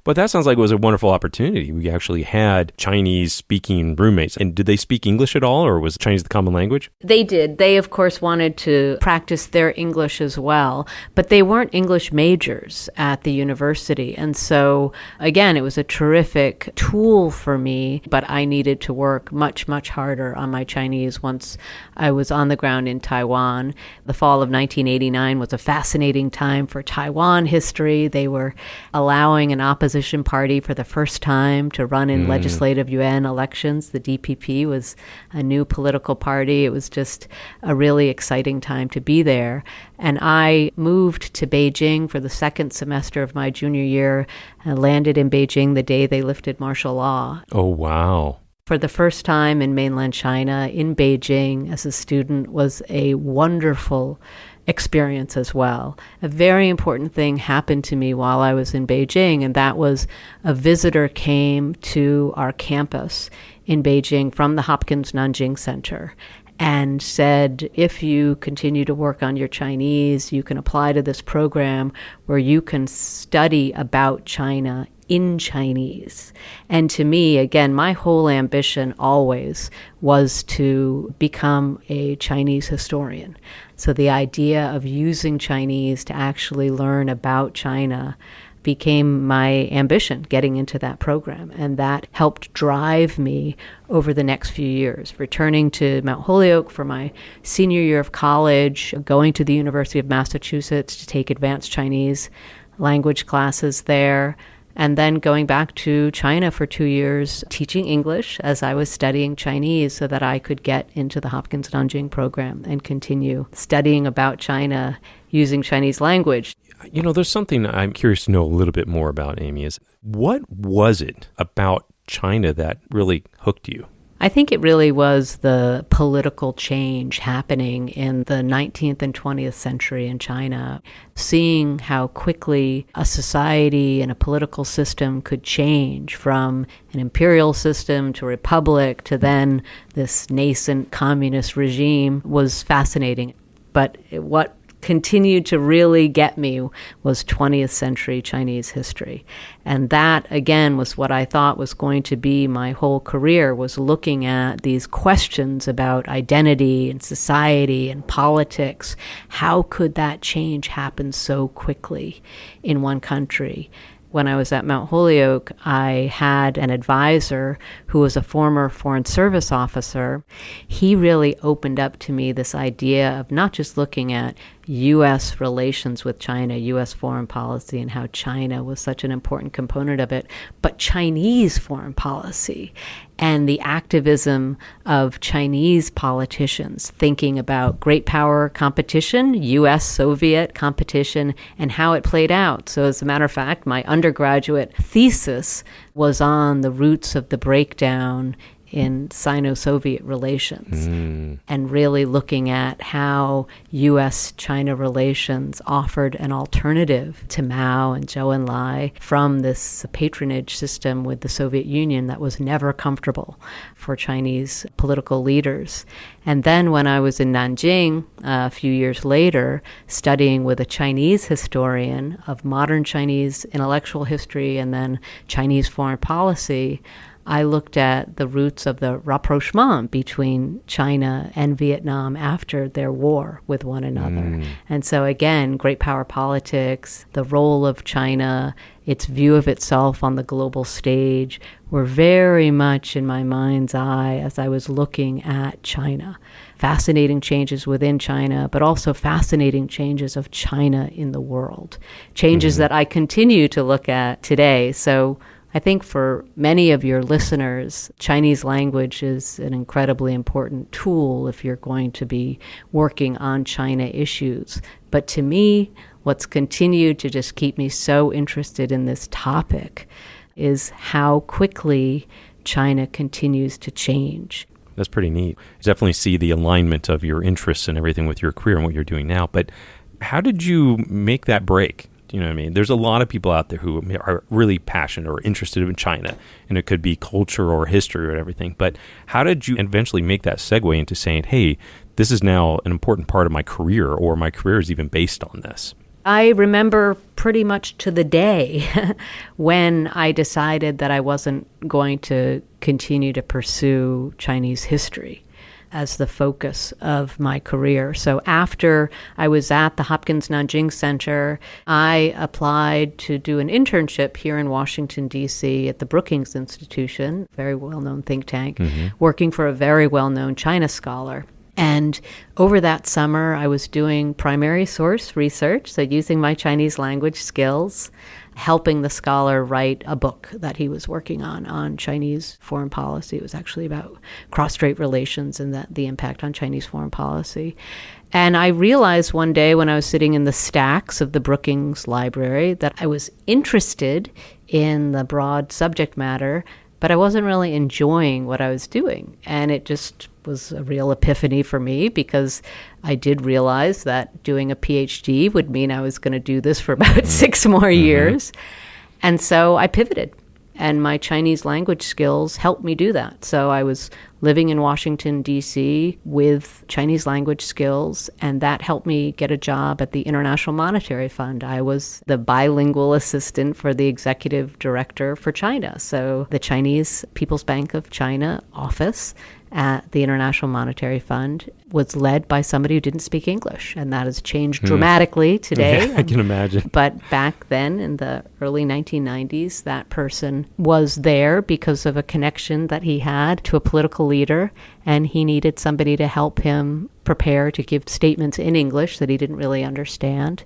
Speaker 1: But that sounds like it was a wonderful opportunity. We actually had Chinese-speaking roommates. And did they speak English at all, or was Chinese the common language?
Speaker 3: They did. They, of course, wanted to practice their English as well, but they weren't English majors at the university. And so, again, it was a terrific tool for me, but I needed to work much, much harder on my Chinese once I was on the ground in Taiwan. The fall of 1989 was a fascinating time for Taiwan history. They were allowing an opposition party for the first time to run in legislative yuan elections. The DPP was a new political party. It was just a really exciting time to be there. And I moved to Beijing for the second semester of my junior year and landed in Beijing the day they lifted martial law.
Speaker 1: Oh, wow.
Speaker 3: For the first time in mainland China, in Beijing as a student, was a wonderful experience as well. A very important thing happened to me while I was in Beijing, and that was a visitor came to our campus in Beijing from the Hopkins Nanjing Center and said, if you continue to work on your Chinese, you can apply to this program where you can study about China in Chinese. And to me, again, my whole ambition always was to become a Chinese historian. So the idea of using Chinese to actually learn about China became my ambition, getting into that program. And that helped drive me over the next few years, returning to Mount Holyoke for my senior year of college, going to the University of Massachusetts to take advanced Chinese language classes there, and then going back to China for 2 years, teaching English as I was studying Chinese so that I could get into the Hopkins Nanjing program and continue studying about China using Chinese language.
Speaker 1: You know, there's something I'm curious to know a little bit more about, Amy, is what was it about China that really hooked you?
Speaker 3: I think it really was the political change happening in the 19th and 20th century in China, seeing how quickly a society and a political system could change from an imperial system to republic to then this nascent communist regime was fascinating. But what continued to really get me was 20th century Chinese history. And that, again, was what I thought was going to be my whole career, was looking at these questions about identity and society and politics. How could that change happen so quickly in one country? When I was at Mount Holyoke, I had an advisor who was a former Foreign Service officer. He really opened up to me this idea of not just looking at U.S. relations with China, U.S. foreign policy, and how China was such an important component of it, but Chinese foreign policy and the activism of Chinese politicians thinking about great power competition, U.S.-Soviet competition, and how it played out. So as a matter of fact, my undergraduate thesis was on the roots of the breakdown in Sino-Soviet relations and really looking at how U.S.-China relations offered an alternative to Mao and Zhou Enlai from this patronage system with the Soviet Union that was never comfortable for Chinese political leaders. And then when I was in Nanjing a few years later, studying with a Chinese historian of modern Chinese intellectual history and then Chinese foreign policy, I looked at the roots of the rapprochement between China and Vietnam after their war with one another. And so again, great power politics, the role of China, its view of itself on the global stage were very much in my mind's eye as I was looking at China. Fascinating changes within China, but also fascinating changes of China in the world. Changes that I continue to look at today. So I think for many of your listeners, Chinese language is an incredibly important tool if you're going to be working on China issues. But to me, what's continued to just keep me so interested in this topic is how quickly China continues to change.
Speaker 1: That's pretty neat. I definitely see the alignment of your interests and everything with your career and what you're doing now. But how did you make that break? You know what I mean? There's a lot of people out there who are really passionate or interested in China, and it could be culture or history or everything. But how did you eventually make that segue into saying, hey, this is now an important part of my career, or my career is even based on this?
Speaker 3: I remember pretty much to the day when I decided that I wasn't going to continue to pursue Chinese history as the focus of my career. So after I was at the Hopkins Nanjing Center, I applied to do an internship here in Washington, D.C. at the Brookings Institution, very well-known think tank, working for a very well-known China scholar. And over that summer, I was doing primary source research, so using my Chinese language skills, helping the scholar write a book that he was working on Chinese foreign policy. It was actually about cross-strait relations and the impact on Chinese foreign policy. And I realized one day when I was sitting in the stacks of the Brookings Library that I was interested in the broad subject matter, but I wasn't really enjoying what I was doing. And it just was a real epiphany for me, because I did realize that doing a PhD would mean I was going to do this for about 6 more years. And so I pivoted, and my Chinese language skills helped me do that. So I was living in Washington, D.C. with Chinese language skills, and that helped me get a job at the International Monetary Fund. I was the bilingual assistant for the executive director for China. So the Chinese People's Bank of China office at the International Monetary Fund was led by somebody who didn't speak English, and that has changed dramatically today.
Speaker 1: Yeah, I can imagine.
Speaker 3: But back then, in the early 1990s, that person was there because of a connection that he had to a political leader, and he needed somebody to help him prepare to give statements in English that he didn't really understand.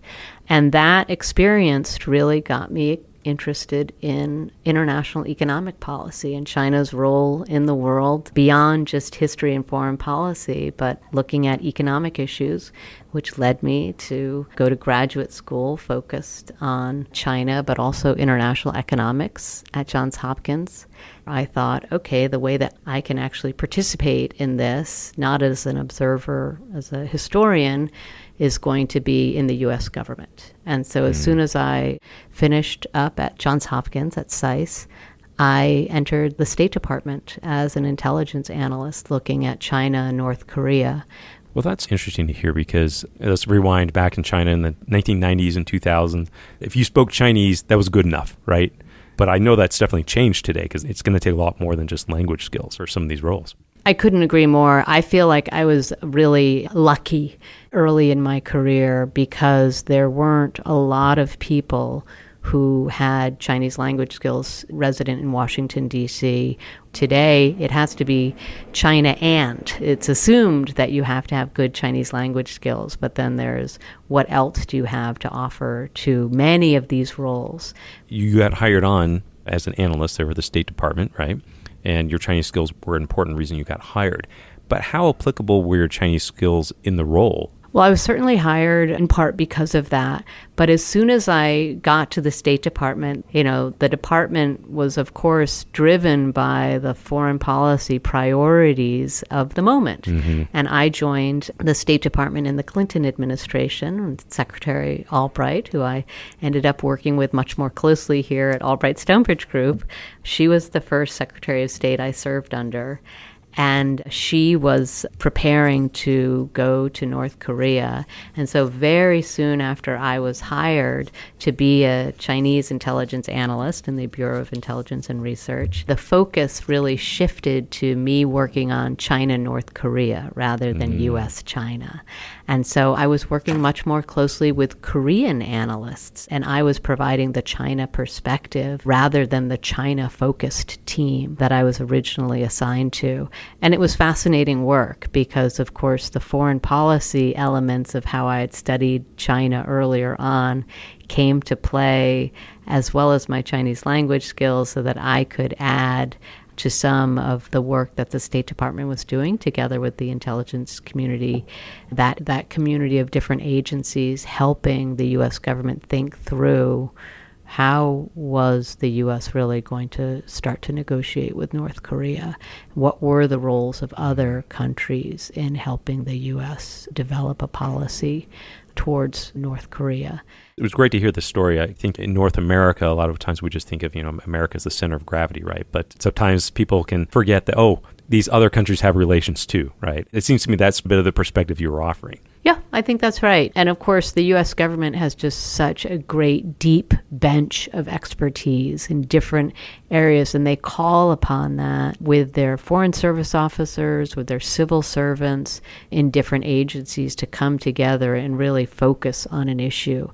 Speaker 3: And that experience really got me interested in international economic policy and China's role in the world beyond just history and foreign policy, but looking at economic issues, which led me to go to graduate school focused on China, but also international economics at Johns Hopkins. I thought, okay, the way that I can actually participate in this, not as an observer, as a historian, is going to be in the U.S. government. And so as soon as I finished up at Johns Hopkins at SAIS, I entered the State Department as an intelligence analyst looking at China and North Korea.
Speaker 1: Well, that's interesting to hear, because let's rewind back in China in the 1990s and 2000s. If you spoke Chinese, that was good enough, right? But I know that's definitely changed today, because it's going to take a lot more than just language skills for some of these roles.
Speaker 3: I couldn't agree more. I feel like I was really lucky early in my career, because there weren't a lot of people who had Chinese language skills resident in Washington, D.C. Today, it has to be China and. It's assumed that you have to have good Chinese language skills, but then there's what else do you have to offer to many of these roles.
Speaker 1: You got hired on as an analyst there with the State Department, right? And your Chinese skills were an important reason you got hired. But how applicable were your Chinese skills in the role?
Speaker 3: Well, I was certainly hired in part because of that. But as soon as I got to the State Department, the department was, of course, driven by the foreign policy priorities of the moment. And I joined the State Department in the Clinton administration, with Secretary Albright, who I ended up working with much more closely here at Albright Stonebridge Group. She was the first Secretary of State I served under. And she was preparing to go to North Korea. And so very soon after I was hired to be a Chinese intelligence analyst in the Bureau of Intelligence and Research, the focus really shifted to me working on China-North Korea rather than U.S.-China. And so I was working much more closely with Korean analysts, and I was providing the China perspective rather than the China-focused team that I was originally assigned to. And it was fascinating work because, of course, the foreign policy elements of how I had studied China earlier on came to play, as well as my Chinese language skills, so that I could add to some of the work that the State Department was doing together with the intelligence community, that community of different agencies helping the U.S. government think through how was the U.S. really going to start to negotiate with North Korea? What were the roles of other countries in helping the U.S. develop a policy towards North Korea?
Speaker 1: It was great to hear the story. I think in North America, a lot of times we just think of, America as the center of gravity, right? But sometimes people can forget that, these other countries have relations too, right? It seems to me that's a bit of the perspective you were offering.
Speaker 3: Yeah, I think that's right. And of course, the U.S. government has just such a great, deep bench of expertise in different areas, and they call upon that with their foreign service officers, with their civil servants in different agencies to come together and really focus on an issue.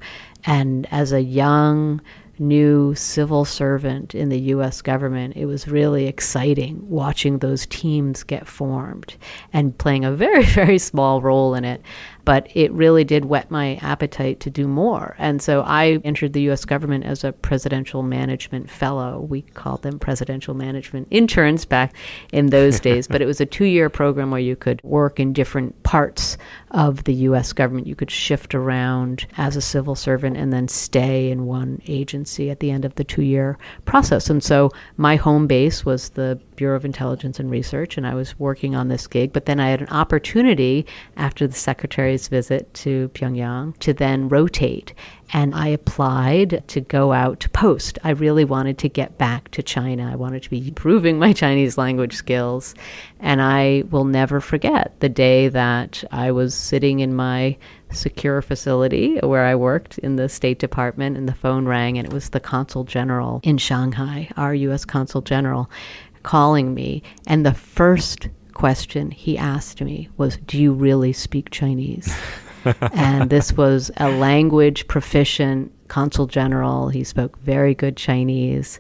Speaker 3: And as a young, new civil servant in the U.S. government, it was really exciting watching those teams get formed and playing a very, very small role in it. But it really did whet my appetite to do more. And so I entered the U.S. government as a presidential management fellow. We called them presidential management interns back in those days. But it was a 2-year program where you could work in different parts of the U.S. government. You could shift around as a civil servant and then stay in one agency at the end of the 2-year process. And so my home base was the Bureau of Intelligence and Research, and I was working on this gig. But then I had an opportunity after the secretary's visit to Pyongyang to then rotate. And I applied to go out to post. I really wanted to get back to China. I wanted to be improving my Chinese language skills. And I will never forget the day that I was sitting in my secure facility where I worked in the State Department, and the phone rang, and it was the Consul General in Shanghai, our U.S. Consul General, calling me. And the first question he asked me was, "Do you really speak Chinese?" And this was a language proficient consul general. He spoke very good Chinese.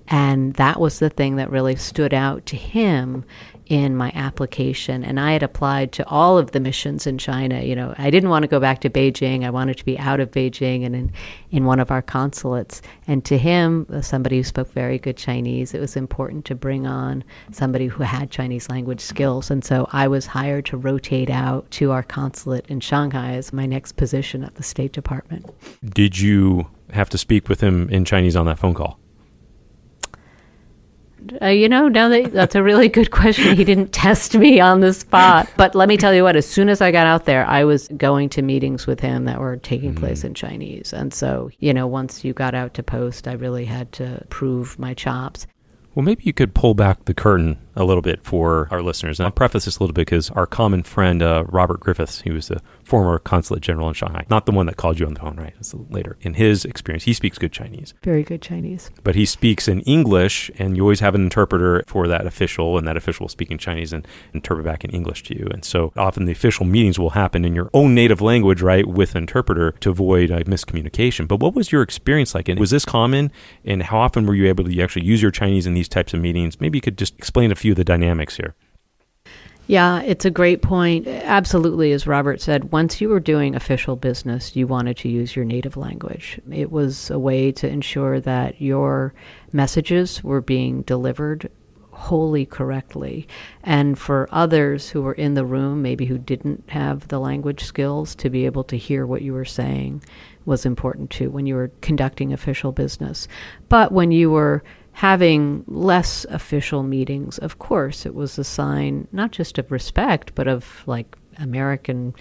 Speaker 3: And that was the thing that really stood out to him in my application. And I had applied to all of the missions in China. I didn't want to go back to Beijing. I wanted to be out of Beijing and in one of our consulates. And to him, somebody who spoke very good Chinese, it was important to bring on somebody who had Chinese language skills. And so I was hired to rotate out to our consulate in Shanghai as my next position at the State Department.
Speaker 1: Did you have to speak with him in Chinese on that phone call?
Speaker 3: That's a really good question. He didn't test me on the spot. But let me tell you what, as soon as I got out there, I was going to meetings with him that were taking place in Chinese. And so, once you got out to post, I really had to prove my chops.
Speaker 1: Well, maybe you could pull back the curtain a little bit for our listeners. And I'll preface this a little bit because our common friend, Robert Griffiths, he was the former consulate general in Shanghai, not the one that called you on the phone, right? It's later. In his experience, he speaks good Chinese.
Speaker 3: Very good Chinese.
Speaker 1: But he speaks in English, and you always have an interpreter for that official, and that official will speak in Chinese and interpret back in English to you. And so often the official meetings will happen in your own native language, right, with an interpreter to avoid miscommunication. But what was your experience like? And was this common? And how often were you able to actually use your Chinese in these types of meetings? Maybe you could just explain a few of the dynamics here.
Speaker 3: Yeah, it's a great point. Absolutely, as Robert said, once you were doing official business, you wanted to use your native language. It was a way to ensure that your messages were being delivered wholly correctly. And for others who were in the room, maybe who didn't have the language skills, to be able to hear what you were saying was important too when you were conducting official business. But when you were having less official meetings, of course, it was a sign not just of respect, but of American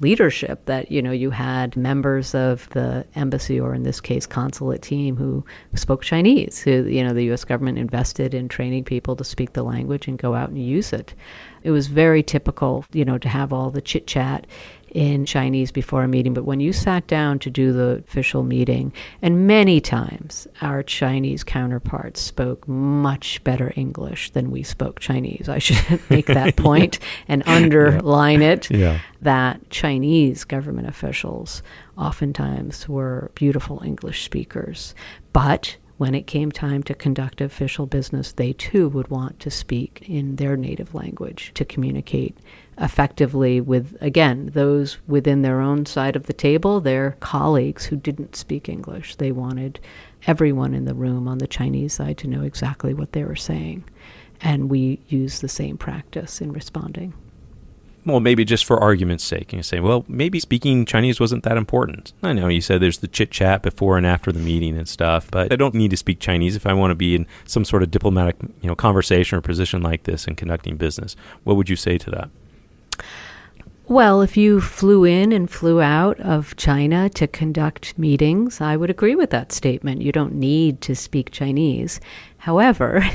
Speaker 3: leadership that, you had members of the embassy, or in this case, consulate team, who spoke Chinese, who, the U.S. government invested in training people to speak the language and go out and use it. It was very typical, to have all the chit-chat in Chinese before a meeting. But when you sat down to do the official meeting, and many times our Chinese counterparts spoke much better English than we spoke Chinese. I should make that point and underline it, that Chinese government officials oftentimes were beautiful English speakers. But when it came time to conduct official business, they too would want to speak in their native language to communicate effectively with, again, those within their own side of the table, their colleagues who didn't speak English. They wanted everyone in the room on the Chinese side to know exactly what they were saying. And we use the same practice in responding.
Speaker 1: Well, maybe just for argument's sake, you say, well, maybe speaking Chinese wasn't that important. I know you said there's the chit-chat before and after the meeting and stuff, but I don't need to speak Chinese if I want to be in some sort of diplomatic, conversation or position like this and conducting business. What would you say to that?
Speaker 3: Well, if you flew in and flew out of China to conduct meetings, I would agree with that statement. You don't need to speak Chinese. However,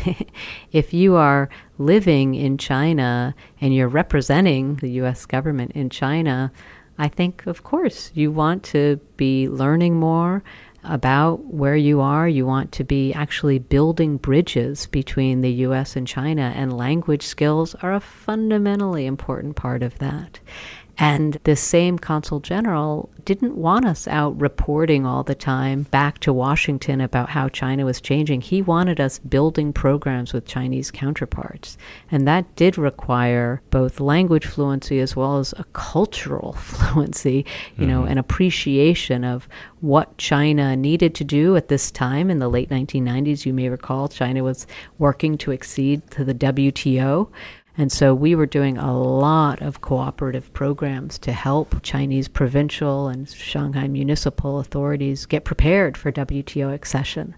Speaker 3: if you are living in China and you're representing the U.S. government in China, I think, of course, you want to be learning more about where you are. You want to be actually building bridges between the U.S. and China, and language skills are a fundamentally important part of that. And this same consul general didn't want us out reporting all the time back to Washington about how China was changing. He wanted us building programs with Chinese counterparts. And that did require both language fluency as well as a cultural fluency, an appreciation of what China needed to do at this time in the late 1990s. You may recall China was working to accede to the WTO. And so we were doing a lot of cooperative programs to help Chinese provincial and Shanghai municipal authorities get prepared for WTO accession.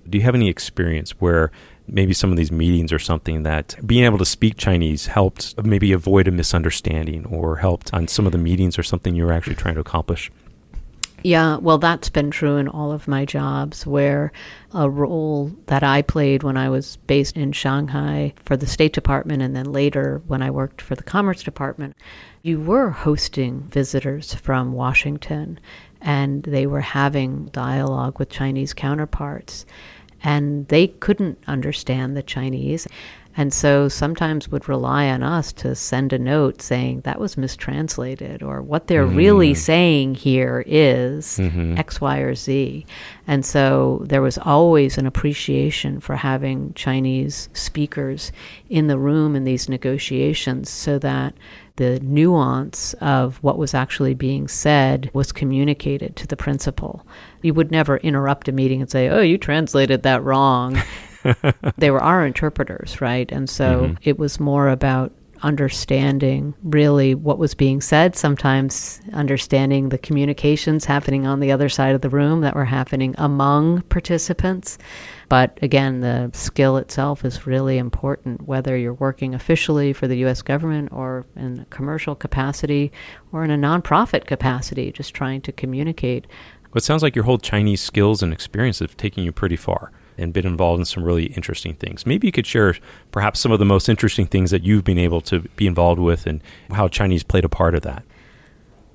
Speaker 1: Do you have any experience where maybe some of these meetings or something that being able to speak Chinese helped maybe avoid a misunderstanding or helped on some of the meetings or something you were actually trying to accomplish?
Speaker 3: Yeah, well, that's been true in all of my jobs, where a role that I played when I was based in Shanghai for the State Department and then later when I worked for the Commerce Department, you were hosting visitors from Washington and they were having dialogue with Chinese counterparts and they couldn't understand the Chinese. And so sometimes would rely on us to send a note saying that was mistranslated, or what they're really saying here is X, Y, or Z. And so there was always an appreciation for having Chinese speakers in the room in these negotiations so that the nuance of what was actually being said was communicated to the principal. You would never interrupt a meeting and say, oh, you translated that wrong. They were our interpreters, right? And so it was more about understanding really what was being said, sometimes understanding the communications happening on the other side of the room that were happening among participants. But again, the skill itself is really important, whether you're working officially for the U.S. government or in a commercial capacity or in a nonprofit capacity, just trying to communicate.
Speaker 1: Well, it sounds like your whole Chinese skills and experience have taken you pretty far and been involved in some really interesting things. Maybe you could share perhaps some of the most interesting things that you've been able to be involved with and how Chinese played a part of that.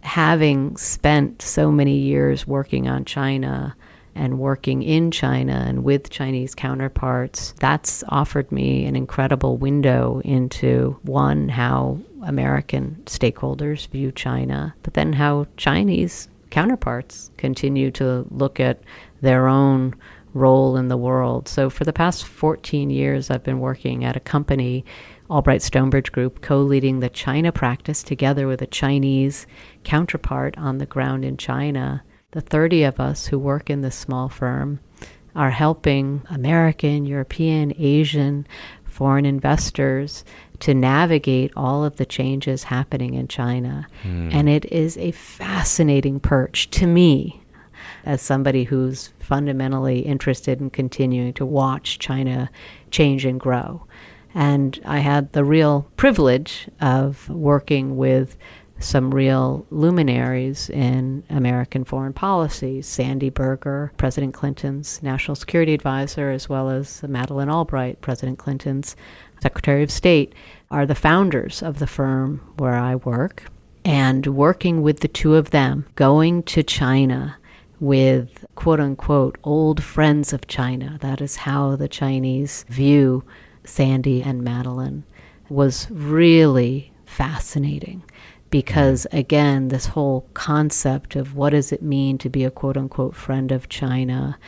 Speaker 3: Having spent so many years working on China and working in China and with Chinese counterparts, that's offered me an incredible window into, one, how American stakeholders view China, but then how Chinese counterparts continue to look at their own role in the world. So for the past 14 years, I've been working at a company, Albright Stonebridge Group, co-leading the China practice together with a Chinese counterpart on the ground in China. The 30 of us who work in this small firm are helping American, European, Asian, foreign investors to navigate all of the changes happening in China. And it is a fascinating perch to me as somebody who's fundamentally interested in continuing to watch China change and grow. And I had the real privilege of working with some real luminaries in American foreign policy. Sandy Berger, President Clinton's national security advisor, as well as Madeleine Albright, President Clinton's Secretary of State, are the founders of the firm where I work. And working with the two of them, going to China with quote-unquote old friends of China, that is how the Chinese view Sandy and Madeleine, was really fascinating. Because again, this whole concept of what does it mean to be a quote-unquote friend of China,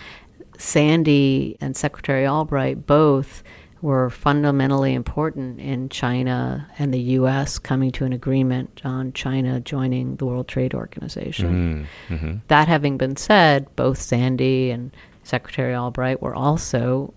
Speaker 3: Sandy and Secretary Albright both were fundamentally important in China and the U.S. coming to an agreement on China joining the World Trade Organization. That having been said, both Sandy and Secretary Albright were also,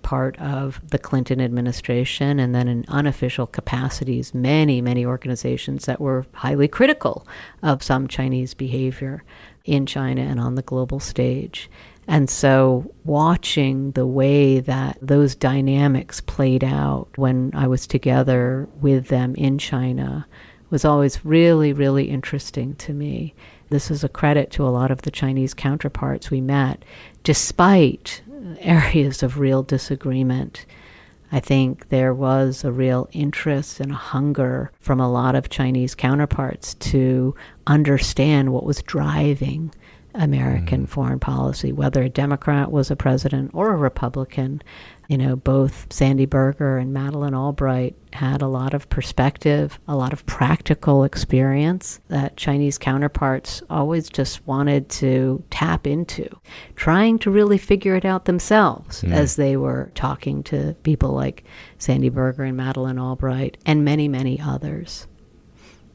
Speaker 3: part of the Clinton administration, and then in unofficial capacities, many, many organizations that were highly critical of some Chinese behavior in China and on the global stage. And so watching the way that those dynamics played out when I was together with them in China was always really, really interesting to me. This is a credit to a lot of the Chinese counterparts we met, despite areas of real disagreement. I think there was a real interest and a hunger from a lot of Chinese counterparts to understand what was driving American foreign policy, whether a Democrat was a president or a Republican. Both Sandy Berger and Madeleine Albright had a lot of perspective, a lot of practical experience that Chinese counterparts always just wanted to tap into, trying to really figure it out themselves as they were talking to people like Sandy Berger and Madeleine Albright and many, many others.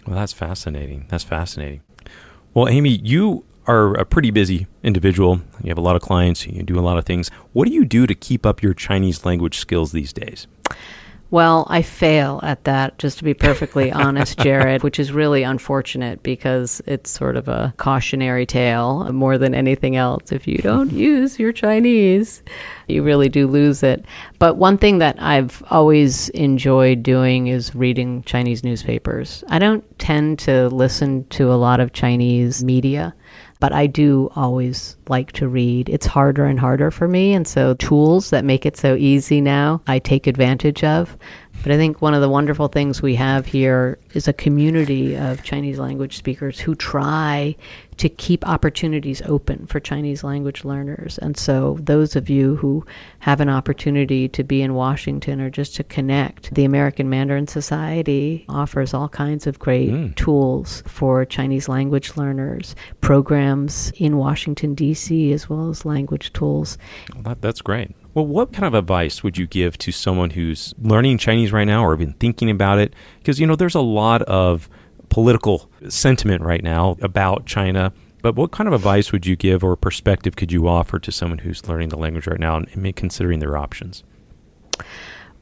Speaker 1: Well, that's fascinating. Well, Amy, you are a pretty busy individual. You have a lot of clients. You do a lot of things. What do you do to keep up your Chinese language skills these days?
Speaker 3: Well, I fail at that, just to be perfectly honest, Jared, which is really unfortunate because it's sort of a cautionary tale more than anything else. If you don't use your Chinese, you really do lose it. But one thing that I've always enjoyed doing is reading Chinese newspapers. I don't tend to listen to a lot of Chinese media, but I do always like to read. It's harder and harder for me, and so tools that make it so easy now, I take advantage of. But I think one of the wonderful things we have here is a community of Chinese language speakers who try to keep opportunities open for Chinese language learners. And so those of you who have an opportunity to be in Washington or just to connect, the American Mandarin Society offers all kinds of great tools for Chinese language learners, programs in Washington, D.C., as well as language tools.
Speaker 1: Well, that's great. Well, what kind of advice would you give to someone who's learning Chinese right now or been thinking about it? Because, there's a lot of political sentiment right now about China, but what kind of advice would you give or perspective could you offer to someone who's learning the language right now and considering their options?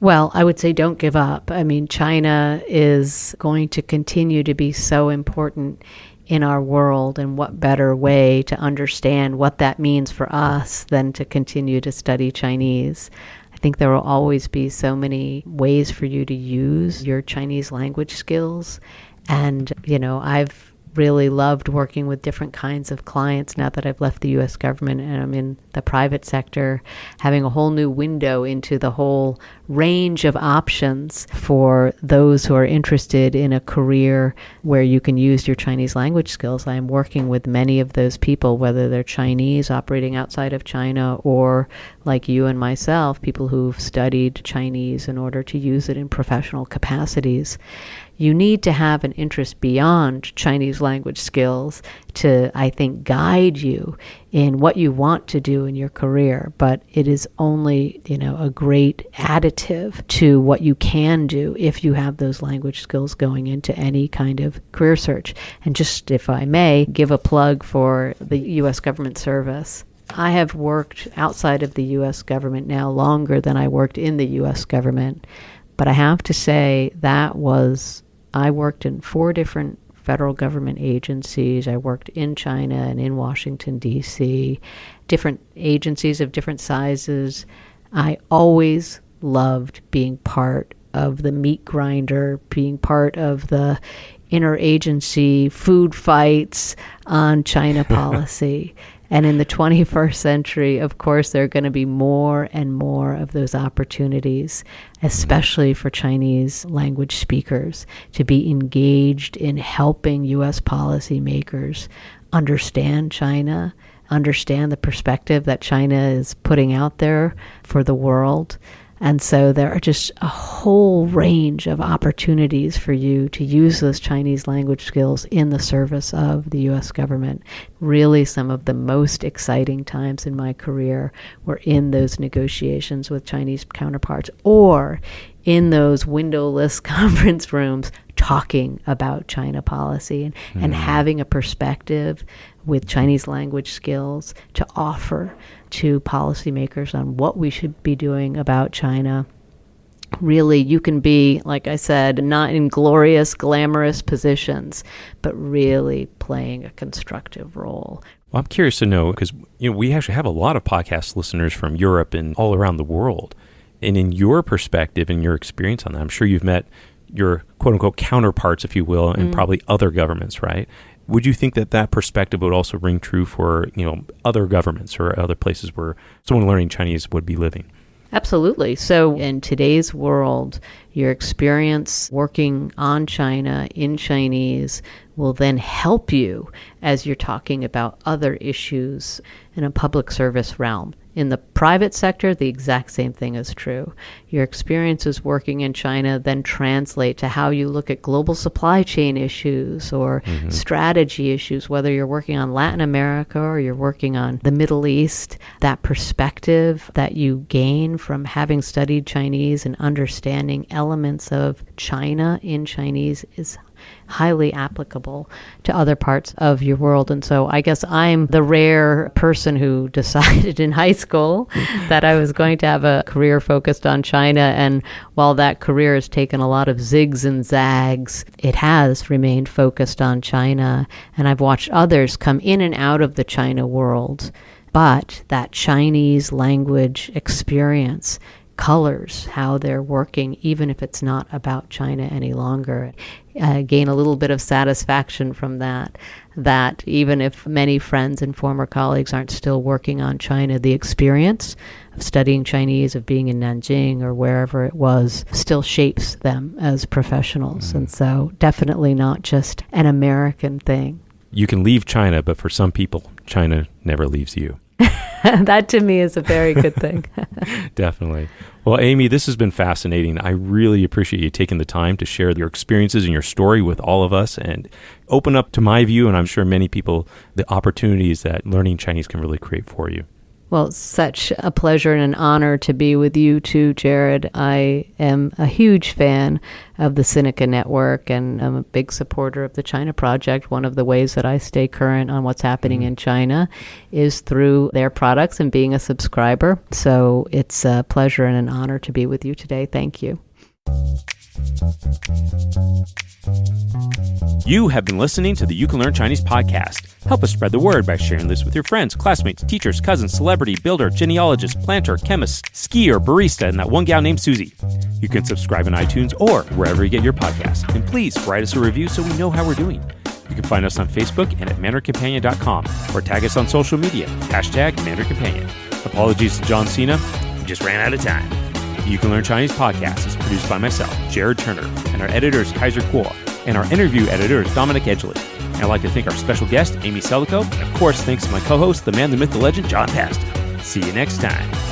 Speaker 3: Well, I would say don't give up. China is going to continue to be so important in our world, and what better way to understand what that means for us than to continue to study Chinese. I think there will always be so many ways for you to use your Chinese language skills. And, I've really loved working with different kinds of clients now that I've left the U.S. government and I'm in the private sector, having a whole new window into the whole range of options for those who are interested in a career where you can use your Chinese language skills. I am working with many of those people, whether they're Chinese operating outside of China or, like you and myself, people who've studied Chinese in order to use it in professional capacities. You need to have an interest beyond Chinese language skills to, I think, guide you in what you want to do in your career. But it is only, a great additive to what you can do if you have those language skills going into any kind of career search. And just, if I may, give a plug for the U.S. government service. I have worked outside of the U.S. government now longer than I worked in the U.S. government. But I have to say I worked in 4 different federal government agencies. I worked in China and in Washington, D.C., different agencies of different sizes. I always loved being part of the meat grinder, being part of the interagency food fights on China policy. And in the 21st century, of course, there are going to be more and more of those opportunities, especially for Chinese language speakers, to be engaged in helping U.S. policymakers understand China, understand the perspective that China is putting out there for the world. And so there are just a whole range of opportunities for you to use those Chinese language skills in the service of the U.S. government. Really, some of the most exciting times in my career were in those negotiations with Chinese counterparts or in those windowless conference rooms talking about China policy and having a perspective with Chinese language skills to offer to policymakers on what we should be doing about China. Really, you can be, like I said, not in glorious, glamorous positions, but really playing a constructive role.
Speaker 1: Well, I'm curious to know, because we actually have a lot of podcast listeners from Europe and all around the world. And in your perspective and your experience on that, I'm sure you've met your quote-unquote counterparts, if you will, in probably other governments, right? Would you think that that perspective would also ring true for, other governments or other places where someone learning Chinese would be living?
Speaker 3: Absolutely. So in today's world, your experience working on China in Chinese will then help you as you're talking about other issues in a public service realm. In the private sector, the exact same thing is true. Your experiences working in China then translate to how you look at global supply chain issues or strategy issues, whether you're working on Latin America or you're working on the Middle East. That perspective that you gain from having studied Chinese and understanding elements of China in Chinese is highly applicable to other parts of your world. And so I guess I'm the rare person who decided in high school that I was going to have a career focused on China. And while that career has taken a lot of zigs and zags, it has remained focused on China. And I've watched others come in and out of the China world. But that Chinese language experience colors how they're working, even if it's not about China any longer. Gain a little bit of satisfaction from that even if many friends and former colleagues aren't still working on China, the experience of studying Chinese, of being in Nanjing or wherever it was, still shapes them as professionals. And so definitely not just an American thing.
Speaker 1: You can leave China, but for some people, China never leaves you.
Speaker 3: That to me is a very good thing.
Speaker 1: Definitely. Well, Amy, this has been fascinating. I really appreciate you taking the time to share your experiences and your story with all of us and open up to my view, and I'm sure many people, the opportunities that learning Chinese can really create for you.
Speaker 3: Well, such a pleasure and an honor to be with you too, Jared. I am a huge fan of the Sinica Network, and I'm a big supporter of the China Project. One of the ways that I stay current on what's happening in China is through their products and being a subscriber. So it's a pleasure and an honor to be with you today. Thank you.
Speaker 1: You have been listening to the You Can Learn Chinese podcast. Help us spread the word by sharing this with your friends, classmates, teachers, cousins, celebrity, builder, genealogist, planter, chemist, skier, barista, and that one gal named Susie. You can subscribe on iTunes or wherever you get your podcasts. And please write us a review so we know how we're doing. You can find us on Facebook and at MandarinCompanion.com or tag us on social media, #MandarinCompanion. Apologies to John Cena, we just ran out of time. The You Can Learn Chinese podcast is produced by myself, Jared Turner, and our editor is Kaiser Kuo, and our interview editor is Dominic Edgley. And I'd like to thank our special guest, Amy Celico, and of course, thanks to my co-host, the man, the myth, the legend, John Paston. See you next time.